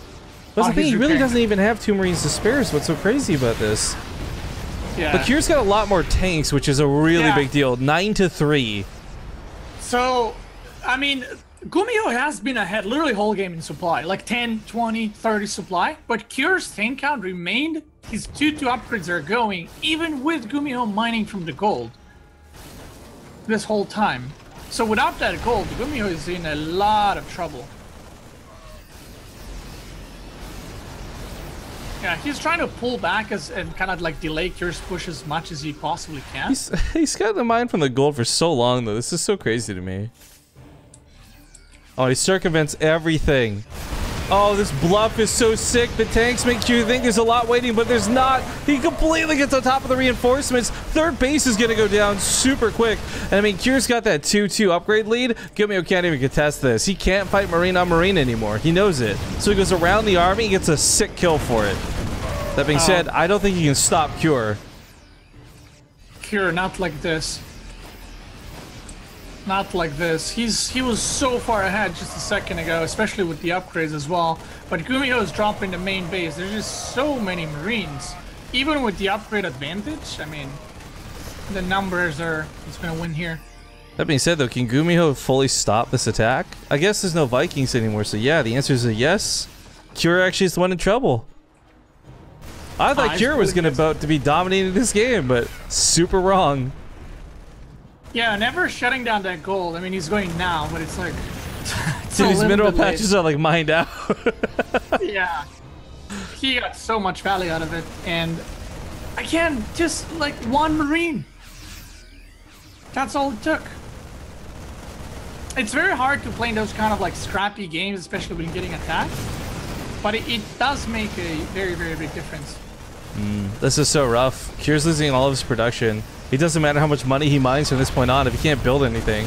A: But the thing, he really doesn't even have 2 Marines to spare. Is what's so crazy about this.
B: Yeah.
A: But Cure's got a lot more tanks, which is a really big deal. 9-3.
B: So, I mean, GuMiho has been ahead literally whole game in supply. Like 10, 20, 30 supply. But Cure's tank count remained. His 2-2 upgrades are going, even with GuMiho mining from the gold. This whole time. So without that gold, GuMiho is in a lot of trouble. Yeah, he's trying to pull back and kind of like delay Cure's push as much as he possibly can.
A: He's got the mine from the gold for so long, though. This is so crazy to me. Oh, he circumvents everything. Oh, this bluff is so sick. The tanks make you think there's a lot waiting, but there's not. He completely gets on top of the reinforcements. Third base is going to go down super quick. And I mean, Cure's got that 2-2 upgrade lead. GuMiho can't even contest this. He can't fight Marine on Marine anymore. He knows it. So he goes around the army and gets a sick kill for it. That being said, I don't think he can stop Cure.
B: Cure, not like this. Not like this. He was so far ahead just a second ago, especially with the upgrades as well. But GuMiho is dropping the main base. There's just so many Marines. Even with the upgrade advantage, I mean, the numbers are... It's going to win here.
A: That being said, though, can GuMiho fully stop this attack? I guess there's no Vikings anymore, so yeah, the answer is a yes. Cure actually is the one in trouble. I thought Cure was about to be dominating this game, but super wrong.
B: Yeah, never shutting down that gold. I mean, he's going now, but it's like...
A: Dude, these mineral patches are like mined out.
B: Yeah. He got so much value out of it, and again, just like 1 Marine. That's all it took. It's very hard to play in those kind of like scrappy games, especially when you're getting attacked. But it does make a very, very big difference.
A: This is so rough. Kier's losing all of his production. It doesn't matter how much money he mines from this point on if he can't build anything.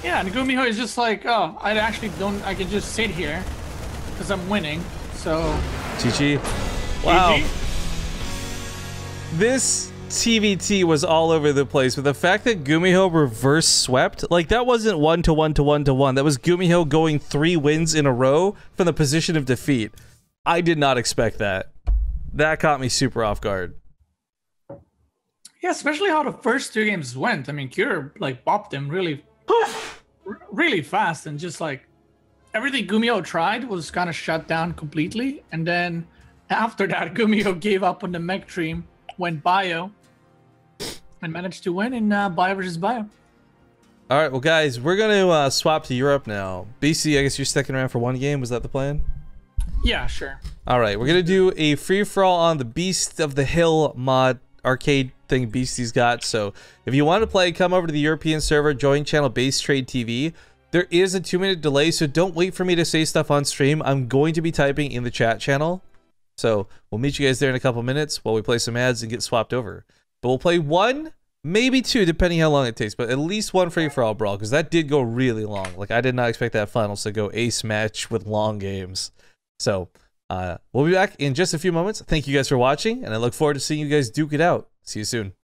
B: Yeah, and GuMiho is just like, oh, I can just sit here because I'm winning. So
A: GG. Wow.
B: GG.
A: This TvT was all over the place, but the fact that GuMiho reverse swept, like that wasn't 1-1 to 1-1. That was GuMiho going 3 wins in a row from the position of defeat. I did not expect that. That caught me super off guard.
B: Yeah, especially how the first 2 games went. I mean, Kier like bopped him really, really fast, and just like everything GuMiho tried was kind of shut down completely. And then after that, GuMiho gave up on the mech dream, went bio, and managed to win in bio versus bio.
A: All right, well, guys, we're gonna swap to Europe now. BC, I guess you're sticking around for 1 game. Was that the plan?
B: Yeah, sure.
A: All right, we're gonna do a free-for-all on the Beast of the Hill mod arcade thing Beastie's got. So if you want to play, come over to the European server, join channel BaseTradeTV. There is a 2-minute delay, so don't wait for me to say stuff on stream. I'm going to be typing in the chat channel. So we'll meet you guys there in a couple minutes while we play some ads and get swapped over. But we'll play 1, maybe 2, depending how long it takes, but at least 1 free-for-all brawl, because that did go really long. Like, I did not expect that finals to go ace match with long games. So we'll be back in just a few moments. Thank you guys for watching, and I look forward to seeing you guys duke it out. See you soon.